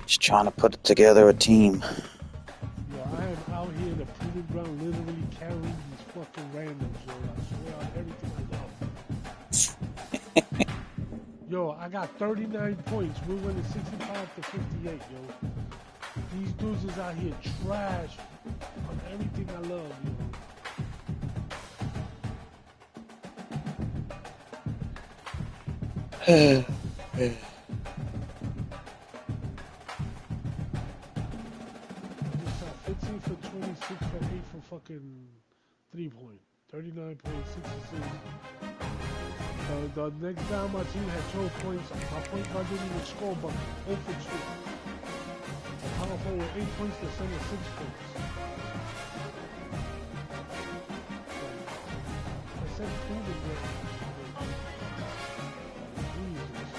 Just trying to put together a team. Yo, I am out here in the proving ground literally carrying these fucking randoms, yo. I swear on everything I love. Yo, I got 39 points. We're winning 65 to 58, yo. These dudes is out here trash on everything I love, yo. Just shot 15 for 26 for 8 for fucking 3-point. 39.66. The next down, my team had 12 points. My point guard didn't even score, but 0 for 2. The power forward 8 points, the center 6 points. I said proven that. Jesus.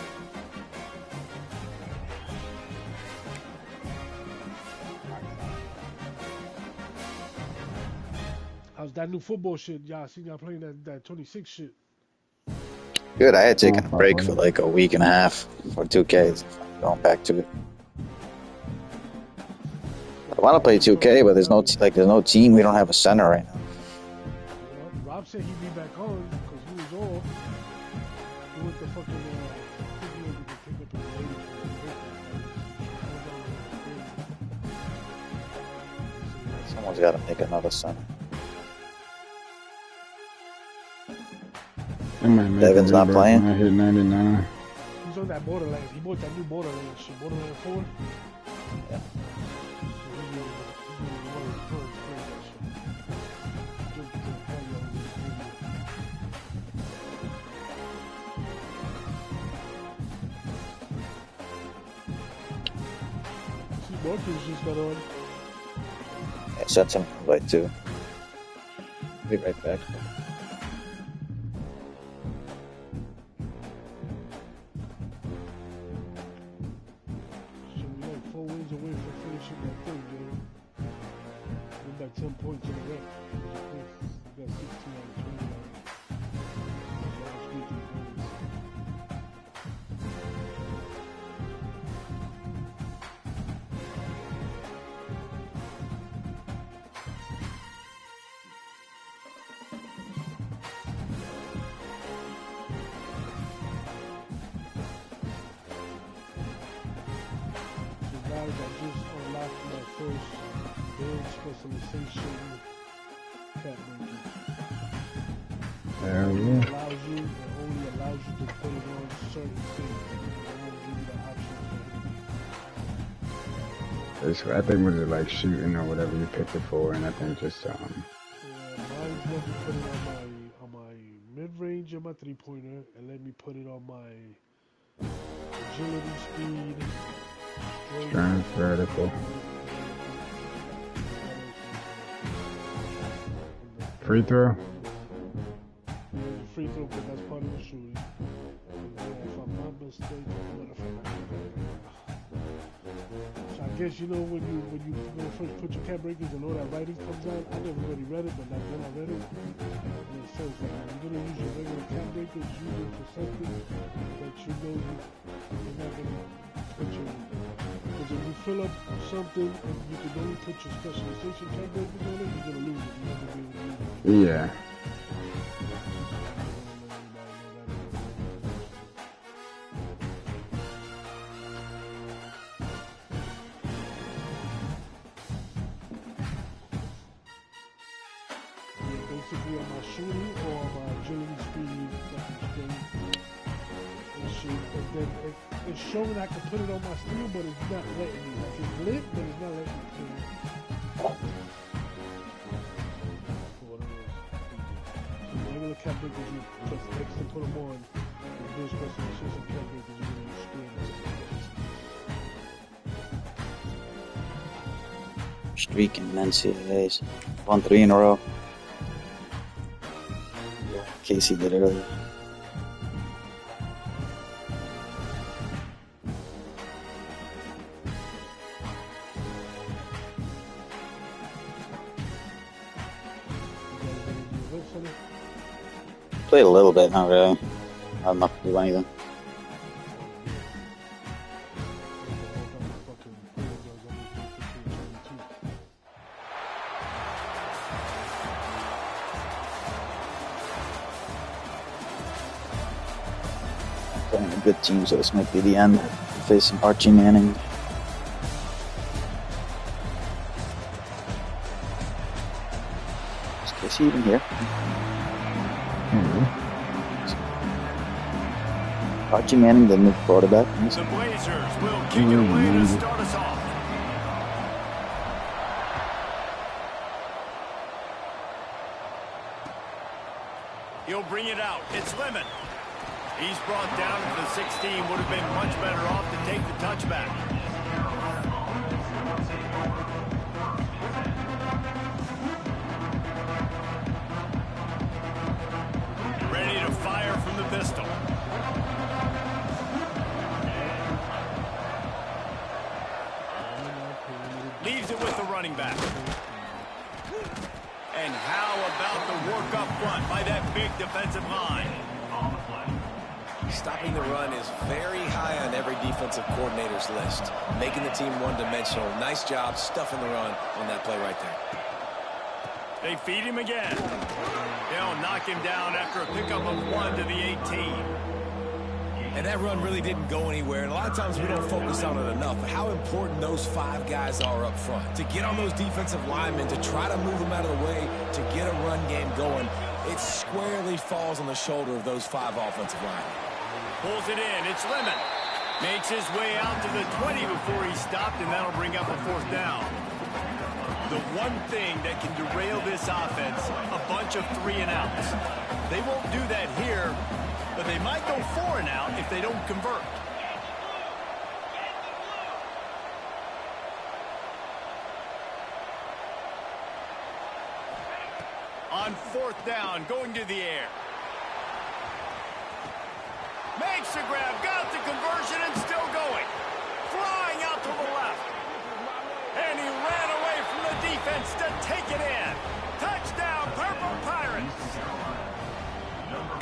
How's that new football shit? Y'all seen y'all playing that 26 shit? Good. I had taken a fuck break with for it. like a week and a half for 2K. Going back to it. I want to play 2K, but there's no team. We don't have a center right now. Well, Rob said he'd be back on because he was off. He went to fucking, I think he went to pick up his lady from Someone's got to make another center. I might make Devin's a not rebirth playing? when I hit 99. He's on that Borderlands. He bought that new Borderlands shit. Borderlands 4. Yeah. So he's gonna play that shit. Jump to the party on this video. See, Marcus just got on. I sent some invite too. Be right back. So we like 4 wins away from finishing that thing, dude. We're back 10 points in the rep. We got 16 out of 20 now. Last week we won. So guys, I just unlocked my first build specialization cat ranking. There we It go. allows you, it only allows you to put it on certain things. It won't give you the option for I think was it like shooting or whatever you picked it for, and I think just yeah, mine's let me put it on my mid-range and my 3-pointer, and let me put it on my agility, speed, strength, vertical, free throw. Free throw, but that's part of the shooting. If I'm not mistaken, so I guess you know when you first put your cat breakers and all that writing comes out. I never really read it, but like when I read it, and it says like you're gonna use your regular cat breakers, use it for something that you know you're not gonna put your. Because if you fill up something and you can only put your specialization cat breakers on it, you're gonna lose it. You're not gonna be able to use it. Yeah. Basically on my shooting or on my agility speed, it's showing I can put it on my steel, but it's not letting me. Like it's lit, but it's not letting me put it. For what it is. So regular cat breakers, you press X to put them on. And those specialization cat breakers, you're gonna use steel. Streaking in NCAAs. Won 3 in a row. Casey did earlier. Played a little bit, not really. Not enough to do anything. Playing a good team, so this might be the end. Facing Archie Manning. Is Casey even here? Archie Manning, the new quarterback. The Blazers will kick it away to start us off. He'll bring it out. It's Lemon. He's brought down to the 16. Would have been much better off to take the touchback. Ready to fire from the pistol. Leaves it with the running back. And how about the work up front by that big defensive line? Stopping the run is very high on every defensive coordinator's list. Making the team one-dimensional. Nice job stuffing the run on that play right there. They feed him again. They'll knock him down after a pickup of 1 to the 18. And that run really didn't go anywhere. And a lot of times we don't focus on it enough. But how important those 5 guys are up front. To get on those defensive linemen, to try to move them out of the way, to get a run game going, it squarely falls on the shoulder of those 5 offensive linemen. Pulls it in. It's Lemon. Makes his way out to the 20 before he stopped, and that'll bring up a 4th down. The one thing that can derail this offense, a bunch of 3-and-outs. They won't do that here, but they might go 4-and-out if they don't convert. On 4th down, going to the air. Makes the grab, got the conversion, and still going. Flying out to the left. And he ran away from the defense to take it in. Touchdown, Purple Pirates.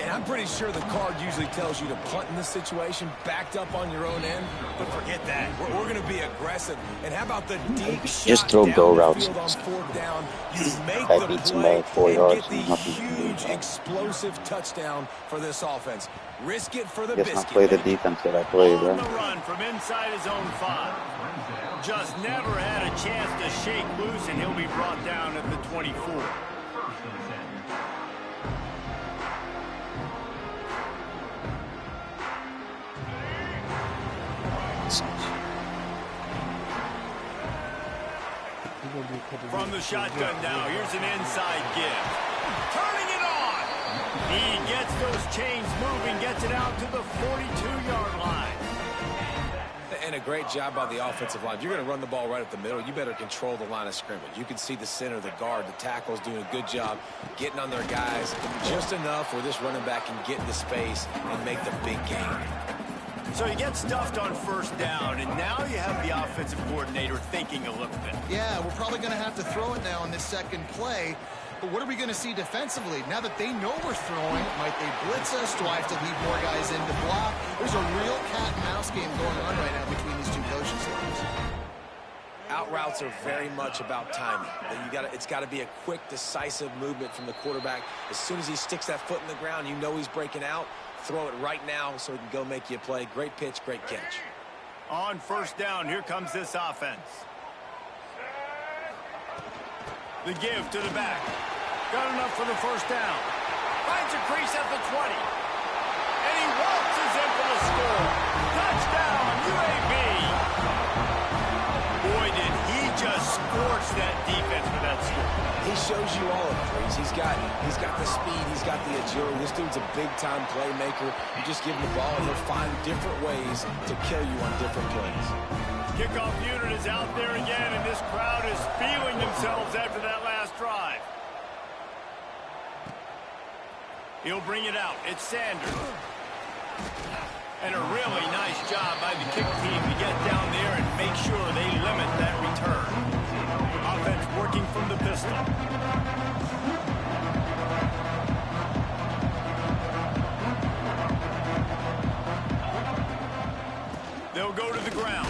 And I'm pretty sure the card usually tells you to punt in this situation, backed up on your own end. But forget that. We're going to be aggressive. And how about the deep shot Just throw down go the routes. field on 4th down? You make I the beat him play by 4 and yards get the and nothing to do. huge, explosive touchdown for this offense. Risk it for the Guess not biscuit. play the man. defense that I played, On the right? run from inside his own 5. Just never had a chance to shake loose, and he'll be brought down at the 24. From the shotgun now, here's an inside give. Turning it on. He gets those chains moving, gets it out to the 42-yard line. And a great job by the offensive line. If you're going to run the ball right up the middle, you better control the line of scrimmage. You can see the center, the guard, the tackles doing a good job getting on their guys just enough where this running back can get into space and make the big game. So you get stuffed on 1st down, and now you have the offensive coordinator thinking a little bit. Yeah, we're probably going to have to throw it now in this second play. But what are we going to see defensively? Now that they know we're throwing, might they blitz us? Do I have to leave more guys in to block? There's a real cat-and-mouse game going on right now between these 2 coaching staffs. Out routes are very much about timing. It's got to be a quick, decisive movement from the quarterback. As soon as he sticks that foot in the ground, you know he's breaking out. Throw it right now so he can go make you a play. Great pitch, great catch. On 1st down, here comes this offense. The give to the back. Got enough for the 1st down. Finds a crease at the 20. And he waltzes in for the score. Touchdown, UAB. Boy, did he just scorch that defense with that score. He shows you all of threes. He's got the speed. He's got the agility. This dude's a big-time playmaker. You just give him the ball, and he'll find different ways to kill you on different plays. Kickoff unit is out there again, and this crowd is feeling themselves after that last drive. He'll bring it out. It's Sanders. And a really nice job by the kick team to get down there and make sure they limit that return. Offense working from the pistol. They'll go to the ground.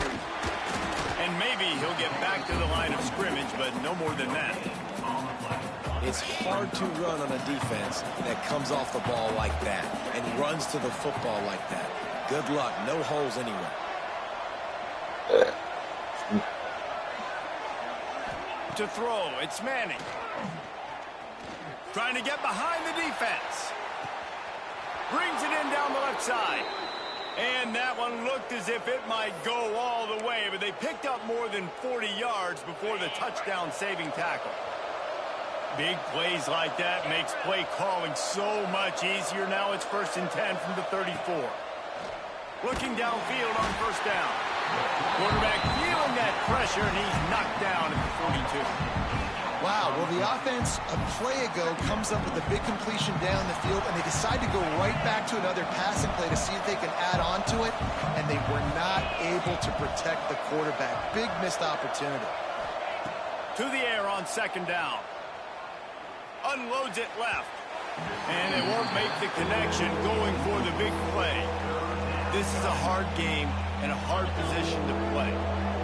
And maybe he'll get back to the line of scrimmage, but no more than that. It's hard to run on a defense that comes off the ball like that and runs to the football like that. Good luck. No holes anywhere. To throw, it's Manning. Trying to get behind the defense. Brings it in down the left side. And that one looked as if it might go all the way, but they picked up more than 40 yards before the touchdown-saving tackle. Big plays like that makes play calling so much easier. Now it's 1st and 10 from the 34. Looking downfield on 1st down. Quarterback feeling that pressure, and he's knocked down at the 42. Wow, well, the offense a play ago comes up with a big completion down the field, and they decide to go right back to another passing play to see if they can add on to it, and they were not able to protect the quarterback. Big missed opportunity. To the air on 2nd down. Unloads it left. And it won't make the connection going for the big play. This is a hard game and a hard position to play.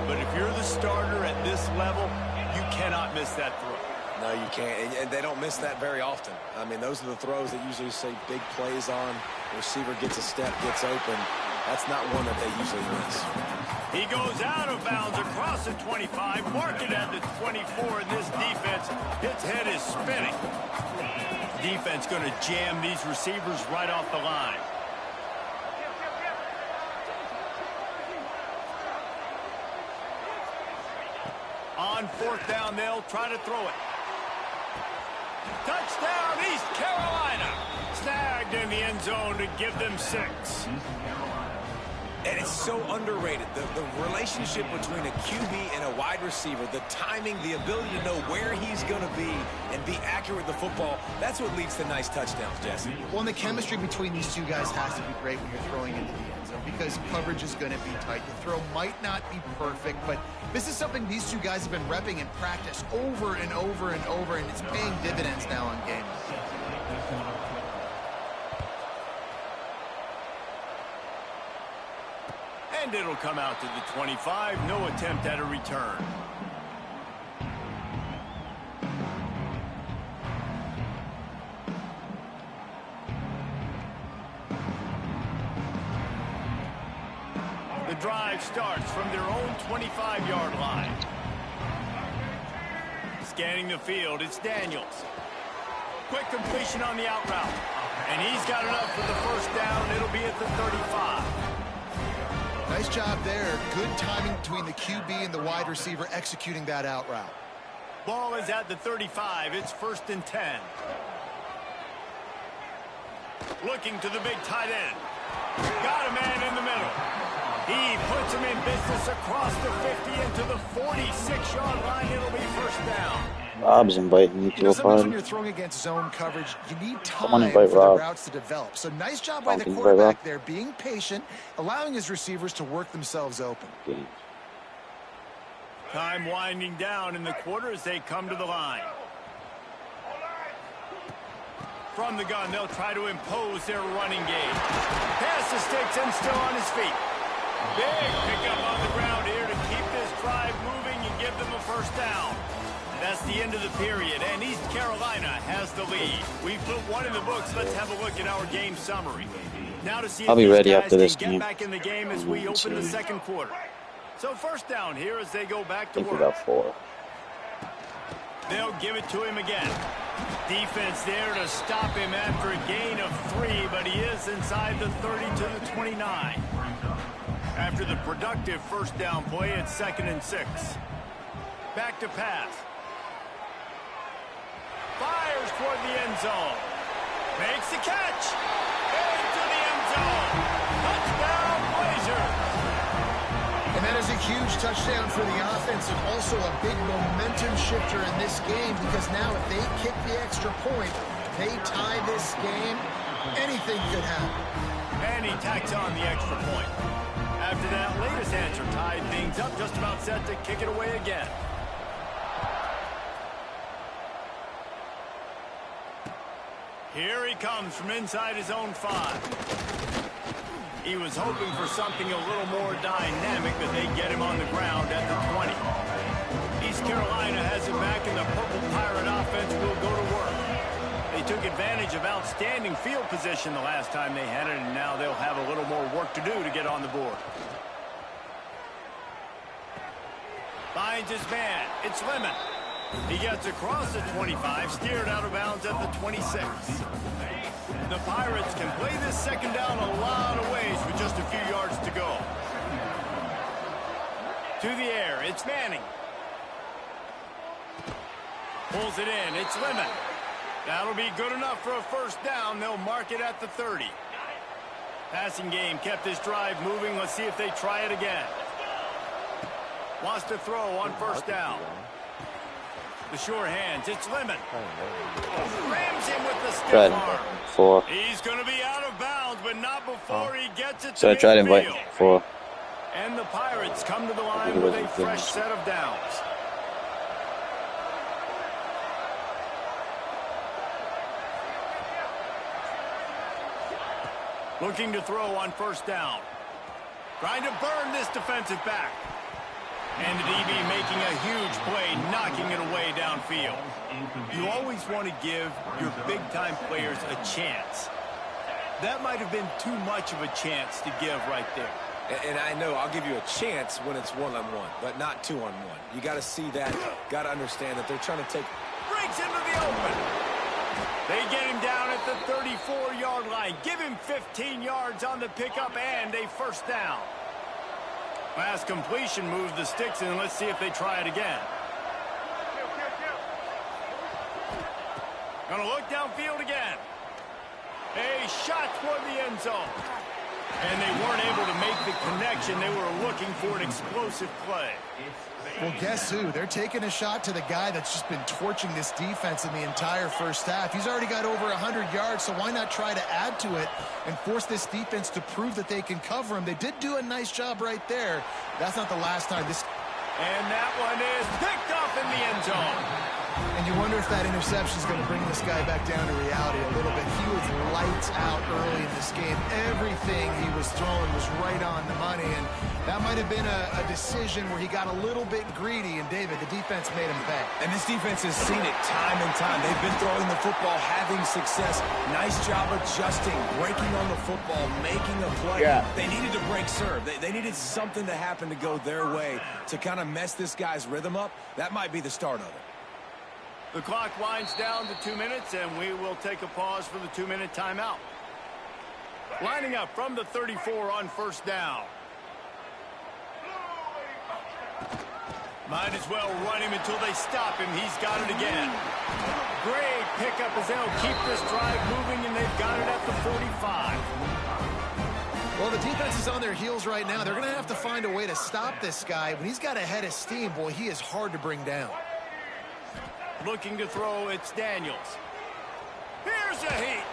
But if you're the starter at this level, you cannot miss that throw. No, you can't. And they don't miss that very often. I mean, those are the throws that usually say big plays on. The receiver gets a step, gets open. That's not one that they usually miss. He goes out of bounds across the 25, mark it at the 24, and this defense, its head is spinning. Defense going to jam these receivers right off the line. On 4th down, they'll try to throw it. Touchdown, East Carolina. Snagged in the end zone to give them 6. And it's so underrated. The relationship between a QB and a wide receiver, the timing, the ability to know where he's going to be and be accurate with the football, that's what leads to nice touchdowns, Jesse. Well, and the chemistry between these two guys has to be great when you're throwing into the end zone because coverage is going to be tight. The throw might not be perfect, but this is something these two guys have been repping in practice over and over and over, and it's paying dividends now in games. And it'll come out to the 25. No attempt at a return. The drive starts from their own 25-yard line. Scanning the field, it's Daniels. Quick completion on the out route. And he's got enough for the 1st down. It'll be at the 35. Nice job there. Good timing between the QB and the wide receiver executing that out route. Ball is at the 35. It's 1st and 10. Looking to the big tight end. Got a man in the middle. He puts him in business across the 50 into the 46-yard line. It'll be 1st down. Rob's inviting you to a Sometimes when pod. you're throwing against zone coverage, you need Someone time invite for the Rob. routes to develop. So nice job by the Can you invite quarterback Rob? there, being patient, allowing his receivers to work themselves open. Okay. Time winding down in the quarter as they come to the line. From the gun, they'll try to impose their running game. Pass the sticks and still on his feet. Big pickup on the ground here to keep this drive moving and give them a 1st down. That's the end of the period, and East Carolina has the lead. We've put one in the books. Let's have a look at our game summary. Now to see if I'll be these ready guys after this can game. get back in the game as we open the 2nd quarter. So 1st down here as they go back to I think we work. got 4. They'll give it to him again. Defense there to stop him after a gain of 3, but he is inside the 30 to the 29. After the productive 1st down play, it's 2nd and 6. Back to pass. Fires toward the end zone. Makes the catch. Into the end zone. Touchdown, Blazers. And that is a huge touchdown for the offense and also a big momentum shifter in this game because now if they kick the extra point, they tie this game, anything could happen. And he tacks on the extra point. After that latest answer tied things up, just about set to kick it away again. Here he comes from inside his own 5. He was hoping for something a little more dynamic, but they get him on the ground at the 20. East Carolina has it back, and the Purple Pirate offense will go to work. They took advantage of outstanding field position the last time they had it, and now they'll have a little more work to do to get on the board. Finds his man. It's Lemon. He gets across the 25, steered out of bounds at the 26. The Pirates can play this second down a lot of ways with just a few yards to go. To the air, it's Manning. Pulls it in, it's Lemon. That'll be good enough for a first down. They'll mark it at the 30. Passing game kept this drive moving. Let's see if they try it again. Wants to throw on first down. The sure hands, it's Lemon. Rams him with the stiff arm. 4. He's going to be out of bounds, but not before he gets it to So I tried to invite midfield. 4. And the Pirates come to the line with a fresh set of downs. Looking to throw on first down. Trying to burn this defensive back. And the DB making a huge play, knocking it away downfield. You always want to give your big-time players a chance. That might have been too much of a chance to give right there. And I know I'll give you a chance when it's one-on-one, but not two-on-one. You got to see that, got to understand that they're trying to take... Breaks into the open. They get him down at the 34-yard line. Give him 15 yards on the pickup and a first down. Pass completion moves the sticks in. Let's see if they try it again. Gonna look downfield again. A shot toward the end zone. And they weren't able to make the connection. They were looking for an explosive play. Well, guess who? They're taking a shot to the guy that's just been torching this defense in the entire first half. He's already got over 100 yards, so why not try to add to it and force this defense to prove that they can cover him? They did do a nice job right there. That's not the last time this... And that one is picked off in the end zone. And you wonder if that interception is going to bring this guy back down to reality a little bit. He was lights out early in this game. Everything he was throwing was right on the money, and that might have been a decision where he got a little bit greedy, and David, the defense made him pay. And this defense has seen it time and time. They've been throwing the football, having success. Nice job adjusting, breaking on the football, making a play. Yeah. They needed to break serve. They needed something to happen to go their way to kind of mess this guy's rhythm up. That might be the start of it. The clock winds down to 2 minutes, and we will take a pause for the 2-minute timeout. Lining up from the 34 on first down. Might as well run him until they stop him. He's got it again. Great pickup as they'll keep this drive moving, and they've got it at the 45. Well, the defense is on their heels right now. They're going to have to find a way to stop this guy. When he's got a head of steam, boy, he is hard to bring down. Looking to throw, it's Daniels. Here's a heat.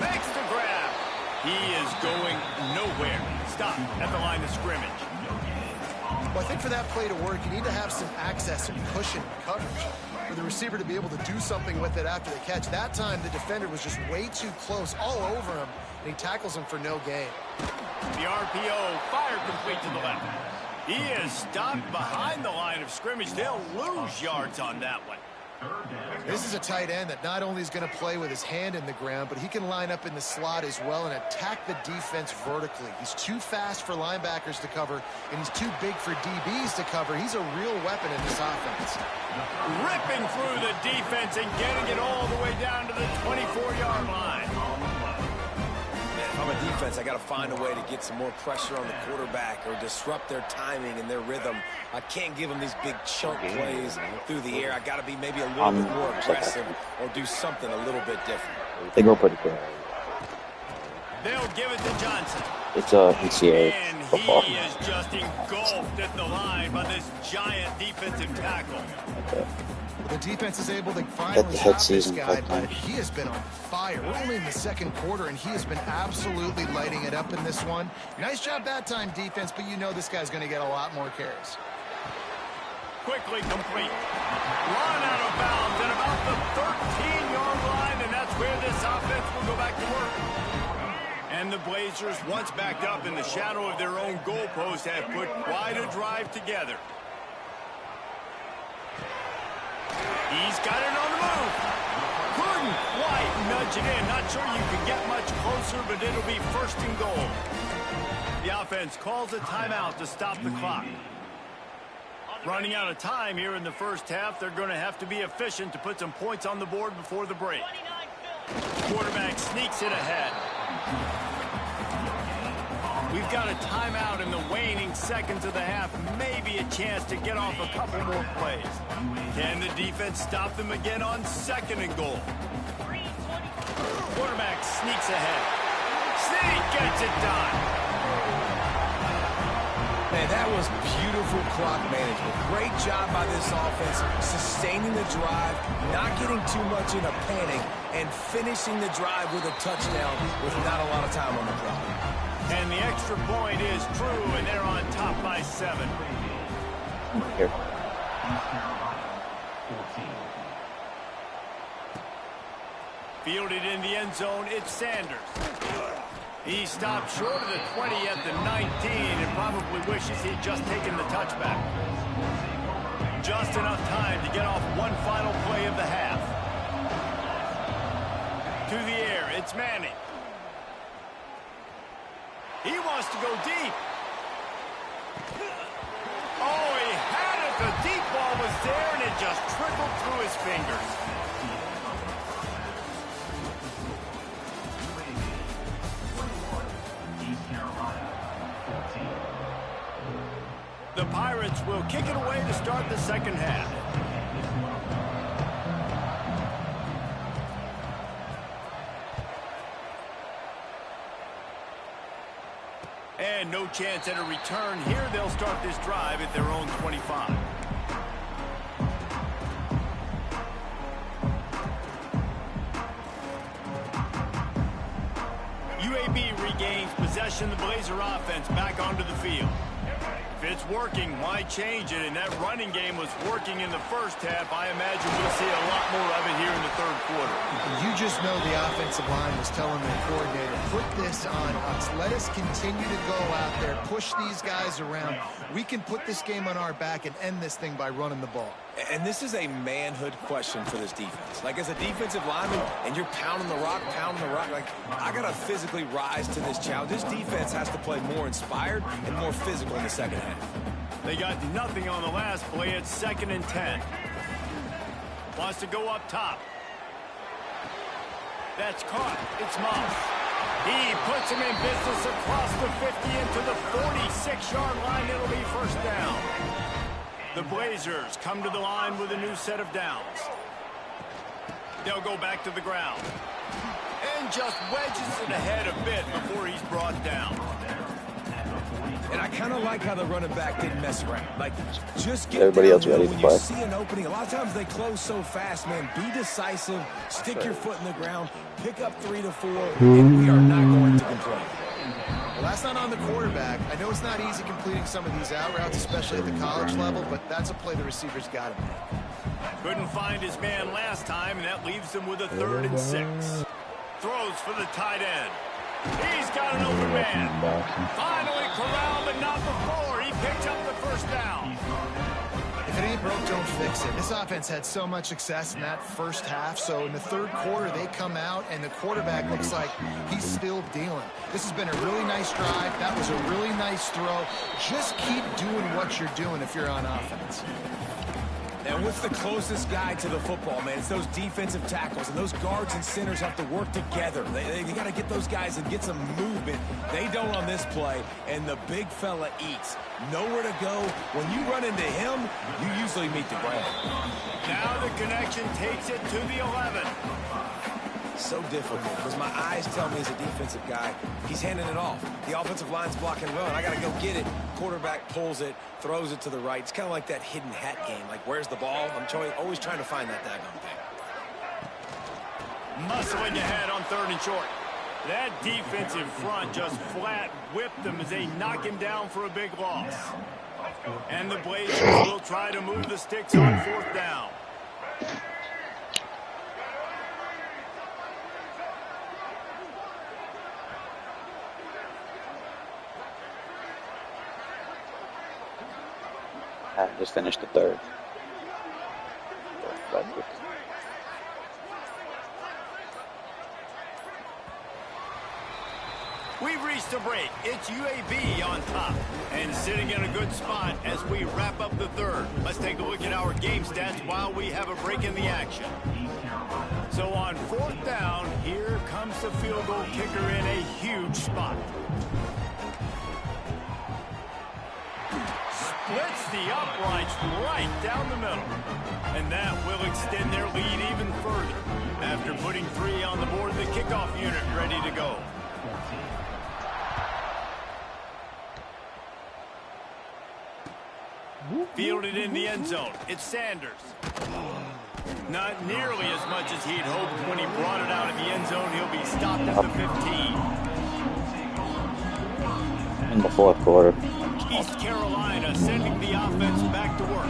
Makes the grab. He is going nowhere. Stop at the line of scrimmage. Well, I think for that play to work, you need to have some access and cushion coverage for the receiver to be able to do something with it after the catch. That time, the defender was just way too close, all over him, and he tackles him for no gain. The RPO fired complete to the left. He is stopped behind the line of scrimmage. They'll lose yards on that one. This is a tight end that not only is going to play with his hand in the ground, but he can line up in the slot as well and attack the defense vertically. He's too fast for linebackers to cover, and he's too big for DBs to cover. He's a real weapon in this offense. Ripping through the defense and getting it all the way down to the 24-yard line. If I'm a defense, I got to find a way to get some more pressure on the quarterback or disrupt their timing and their rhythm. I can't give them these big chunk plays through the air. I got to be maybe a little bit more aggressive or do something a little bit different. They go pretty good. They'll give it to Johnson. It's a Ncaa And football. he is just engulfed at the line by this giant defensive tackle. Okay. The defense is able to At finally the head stop this season, guy, but- but he has been on fire. We're only in the second quarter, and he has been absolutely lighting it up in this one. Nice job that time, defense, but you know this guy's going to get a lot more carries. Quickly complete. Run out of bounds at about the 13-yard line, and that's where this offense will go back to work. And the Blazers, once backed up in the shadow of their own goalpost, have put quite a drive together. He's got it on the move. Couldn't quite nudge it in. Not sure you can get much closer, but it'll be first and goal. The offense calls a timeout to stop the clock. Running out of time here in the first half. They're going to have to be efficient to put some points on the board before the break. Quarterback sneaks it ahead. We've got a timeout in the waning seconds of the half. Maybe a chance to get off a couple more plays. Can the defense stop them again on 2nd and goal? Quarterback sneaks ahead. Sneak gets it done. Man, that was beautiful clock management. Great job by this offense, sustaining the drive, not getting too much in a panic, and finishing the drive with a touchdown with not a lot of time on the clock. And the extra point is true, and they're on top by 7. Here. Fielded in the end zone, it's Sanders. He stopped short of the 20 at the 19 and probably wishes he'd just taken the touchback. Just enough time to get off one final play of the half. To the air, it's Manning. He wants to go deep. Oh, he had it. The deep ball was there, and it just trickled through his fingers. The Pirates will kick it away to start the second half. And no chance at a return here. They'll start this drive at their own 25. UAB regains possession. The Blazer offense back onto the field. If it's working, why change it? And that running game was working in the first half. I imagine we'll see a lot more of it here in the 3rd quarter. You just know the offensive line was telling their coordinator, put this on us. Let us continue to go out there, push these guys around. We can put this game on our back and end this thing by running the ball. And this is a manhood question for this defense. Like, as a defensive lineman, and you're pounding the rock, like, I got to physically rise to this challenge. This defense has to play more inspired and more physical in the second half. They got nothing on the last play. It's 2nd and 10. Wants to go up top. That's caught. It's Moss. He puts him in business across the 50 into the 46-yard line. It'll be 1st down. The Blazers come to the line with a new set of downs. They'll go back to the ground. And just wedges it ahead a bit before he's brought down. And I kind of like how the running back didn't mess around. Like, just get Everybody else ready to when play. you see an opening. A lot of times they close so fast, man. Be decisive. Stick your foot in the ground. Pick up 3 to 4. And we are not going to complain. Well, that's not on the quarterback. I know it's not easy completing some of these out routes, especially at the college level, but that's a play the receiver's got to make. Couldn't find his man last time, and that leaves him with a 3rd and 6. Throws for the tight end. He's got an open man. Finally corralled, but not before. He picks up the 1st down. If it ain't broke, don't fix it. This offense had so much success in that first half, so in the 3rd quarter, they come out, and the quarterback looks like he's still dealing. This has been a really nice drive. That was a really nice throw. Just keep doing what you're doing if you're on offense. And what's the closest guy to the football, man? It's those defensive tackles, and those guards and centers have to work together. They got to get those guys and get some movement. They don't on this play, and the big fella eats. Nowhere to go. When you run into him, you usually meet the ground. Now the connection takes it to the 11. So difficult because my eyes tell me as a defensive guy, he's handing it off. The offensive line's blocking run. I got to go get it. Quarterback pulls it, throws it to the right. It's kind of like that hidden hat game. Like, where's the ball? I'm always trying to find that daggone thing. Muscling ahead on 3rd and short. That defensive front just flat whipped them as they knock him down for a big loss. And the Blazers will try to move the sticks on 4th down. I just finished the 3rd. We've reached a break. It's UAB on top and sitting in a good spot as we wrap up the 3rd. Let's take a look at our game stats while we have a break in the action. So on 4th down, here comes the field goal kicker in a huge spot. Splits the uprights right down the middle. And that will extend their lead even further. After putting 3 on the board, the kickoff unit ready to go. Fielded in the end zone. It's Sanders. Not nearly as much as he'd hoped when he brought it out of the end zone. He'll be stopped at the 15. In the fourth quarter. East Carolina sending the offense back to work.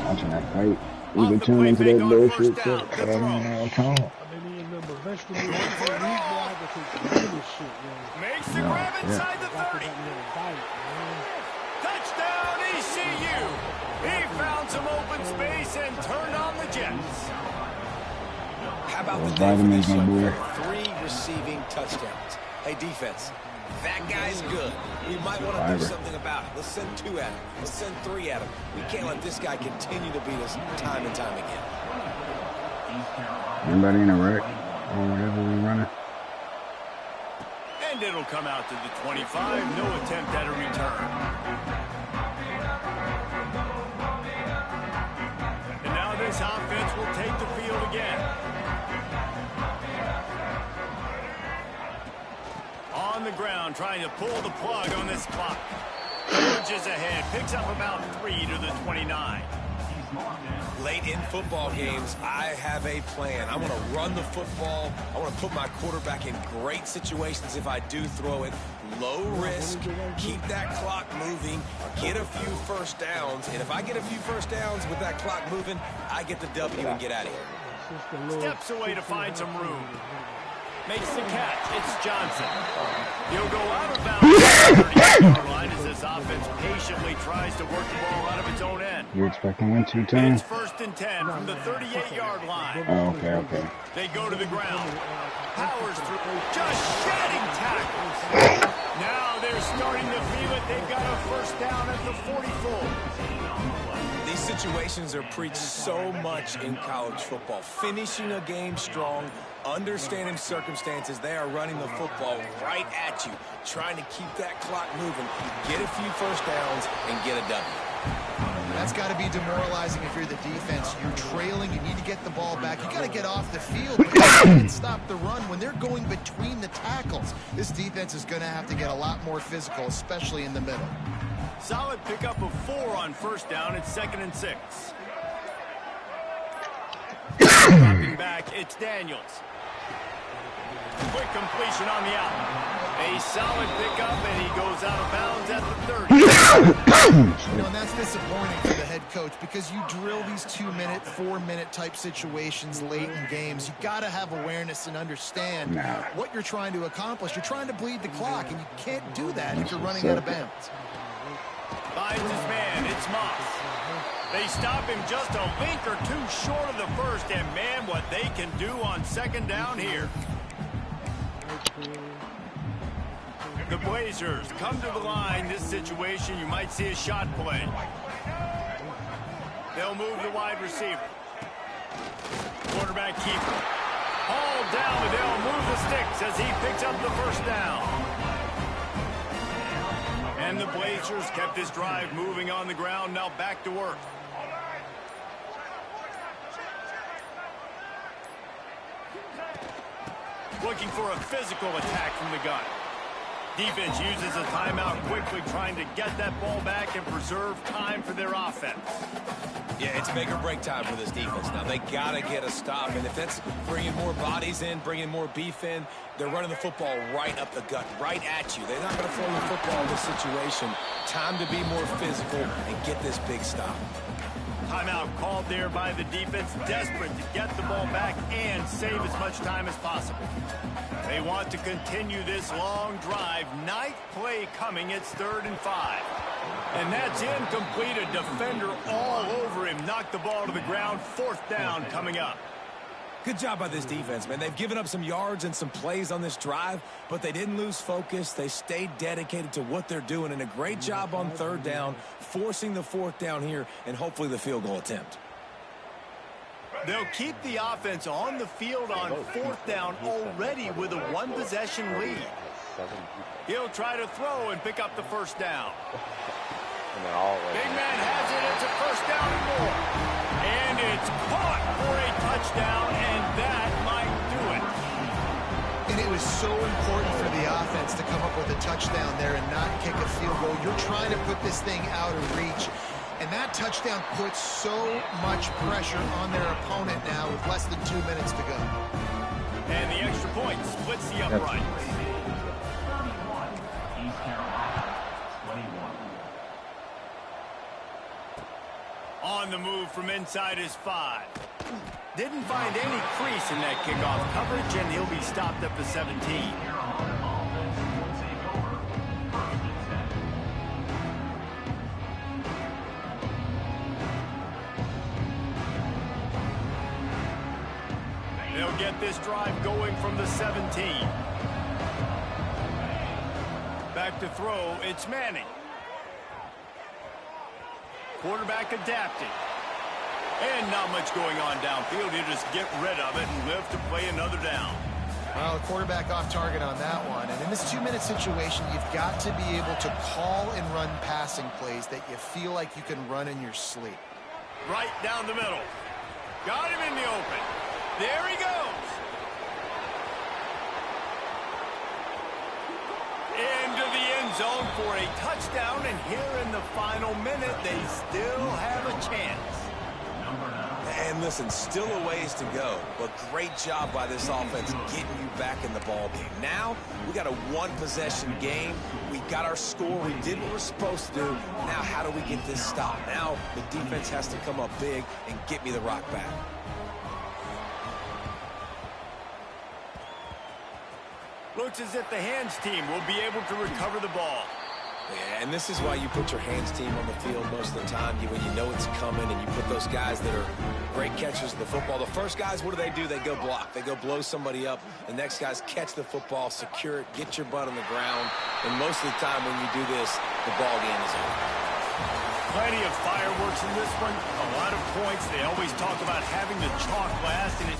Watching that fight. We've been tuning into that bullshit shit. But I don't know what count. Makes the grab inside the 30. Touchdown ECU. He found some open space and turned on the Jets. How about the day for this young player? 3 receiving touchdowns. Hey, defense, that guy's good. We might want to do something about it. Let's send 2 at him. Let's send 3 at him. We can't let this guy continue to beat us time and time again. Anybody in a wreck or whatever we running? And it'll come out to the 25. No attempt at a return. And now this offense will take the field again. On the ground, trying to pull the plug on this clock. Forges ahead, picks up about 3 to the 29. Late in football games, I have a plan. I want to run the football. I want to put my quarterback in great situations if I do throw it. Low risk, keep that clock moving, get a few first downs. And if I get a few first downs with that clock moving, I get the W and get out of here. Steps away to find some room. Makes the catch. It's Johnson. He'll go out of bounds at the 30-yard line as this offense patiently tries to work the ball out of its own end. You expecting 1, 2 times? It's 1st and 10 from the 38-yard line. Oh, okay. They go to the ground. Powers through. Just shedding tackles. Now they're starting to feel it. They've got a first down at the 44. These situations are preached so much in college football. Finishing a game strong, understanding circumstances. They are running the football right at you, trying to keep that clock moving, get a few first downs, and get a W. That's got to be demoralizing if you're the defense. You're trailing. You need to get the ball back. You got to get off the field. But you can't stop the run when they're going between the tackles. This defense is going to have to get a lot more physical, especially in the middle. Solid pickup of 4 on first down. It's 2nd and 6. Dropping back, it's Daniels. Quick completion on the out. A solid pickup, and he goes out of bounds at the 30. And that's disappointing for the head coach because you drill these 2-minute, 4-minute type situations late in games. You got to have awareness and understand what you're trying to accomplish. You're trying to bleed the clock, and you can't do that if you're running out of bounds. Finds his man, it's Moss. They stop him just a link or 2 short of the first, and man, what they can do on 2nd down here. The Blazers come to the line. This situation, you might see a shot play. They'll move the wide receiver. Quarterback keeper. Hauled down, and they'll move the sticks as he picks up the first down. And the Blazers kept this drive moving on the ground. Now back to work. Looking for a physical attack from the gun. Defense uses a timeout quickly, trying to get that ball back and preserve time for their offense. Yeah, it's make or break time for this defense now. They got to get a stop, and if that's bringing more bodies in, bringing more beef in, they're running the football right up the gut, right at you. They're not going to throw the football in this situation. Time to be more physical and get this big stop. Timeout called there by the defense, desperate to get the ball back and save as much time as possible. They want to continue this long drive. Ninth play coming. It's 3rd and 5. And that's incomplete. A defender all over him. Knocked the ball to the ground. 4th down coming up. Good job by this defense, man. They've given up some yards and some plays on this drive, but they didn't lose focus. They stayed dedicated to what they're doing, and a great job on 3rd down, forcing the 4th down here, and hopefully the field goal attempt. They'll keep the offense on the field on 4th down already with a one-possession lead. He'll try to throw and pick up the first down. Big man has it. It's a first down and more. And it's caught for a touchdown, and that might do it. And it was so important for the offense to come up with a touchdown there and not kick a field goal. You're trying to put this thing out of reach. And that touchdown puts so much pressure on their opponent now with less than 2 minutes to go. And the extra point splits the uprights. On the move from inside his 5. Didn't find any crease in that kickoff coverage, and he'll be stopped at the 17. They'll get this drive going from the 17. Back to throw, it's Manning. Quarterback adapting. And not much going on downfield. You just get rid of it and live to play another down. Well, the quarterback off target on that one. And in this 2-minute situation, you've got to be able to call and run passing plays that you feel like you can run in your sleep. Right down the middle. Got him in the open. There he goes. Into the end zone for a touchdown, and here in the final minute, they still have a chance. And listen, still a ways to go, but great job by this offense getting you back in the ball game. Now, we got a one-possession game. We got our score. We did what we're supposed to do. Now, how do we get this stopped? Now, the defense has to come up big and get me the rock back. Looks as if the hands team will be able to recover the ball. Yeah, and this is why you put your hands team on the field most of the time, when you know it's coming, and you put those guys that are great catchers of the football. The first guys, what do? They go block. They go blow somebody up. The next guys catch the football, secure it, get your butt on the ground. And most of the time when you do this, the ball game is over. Plenty of fireworks in this one. A lot of points. They always talk about having the chalk last, and it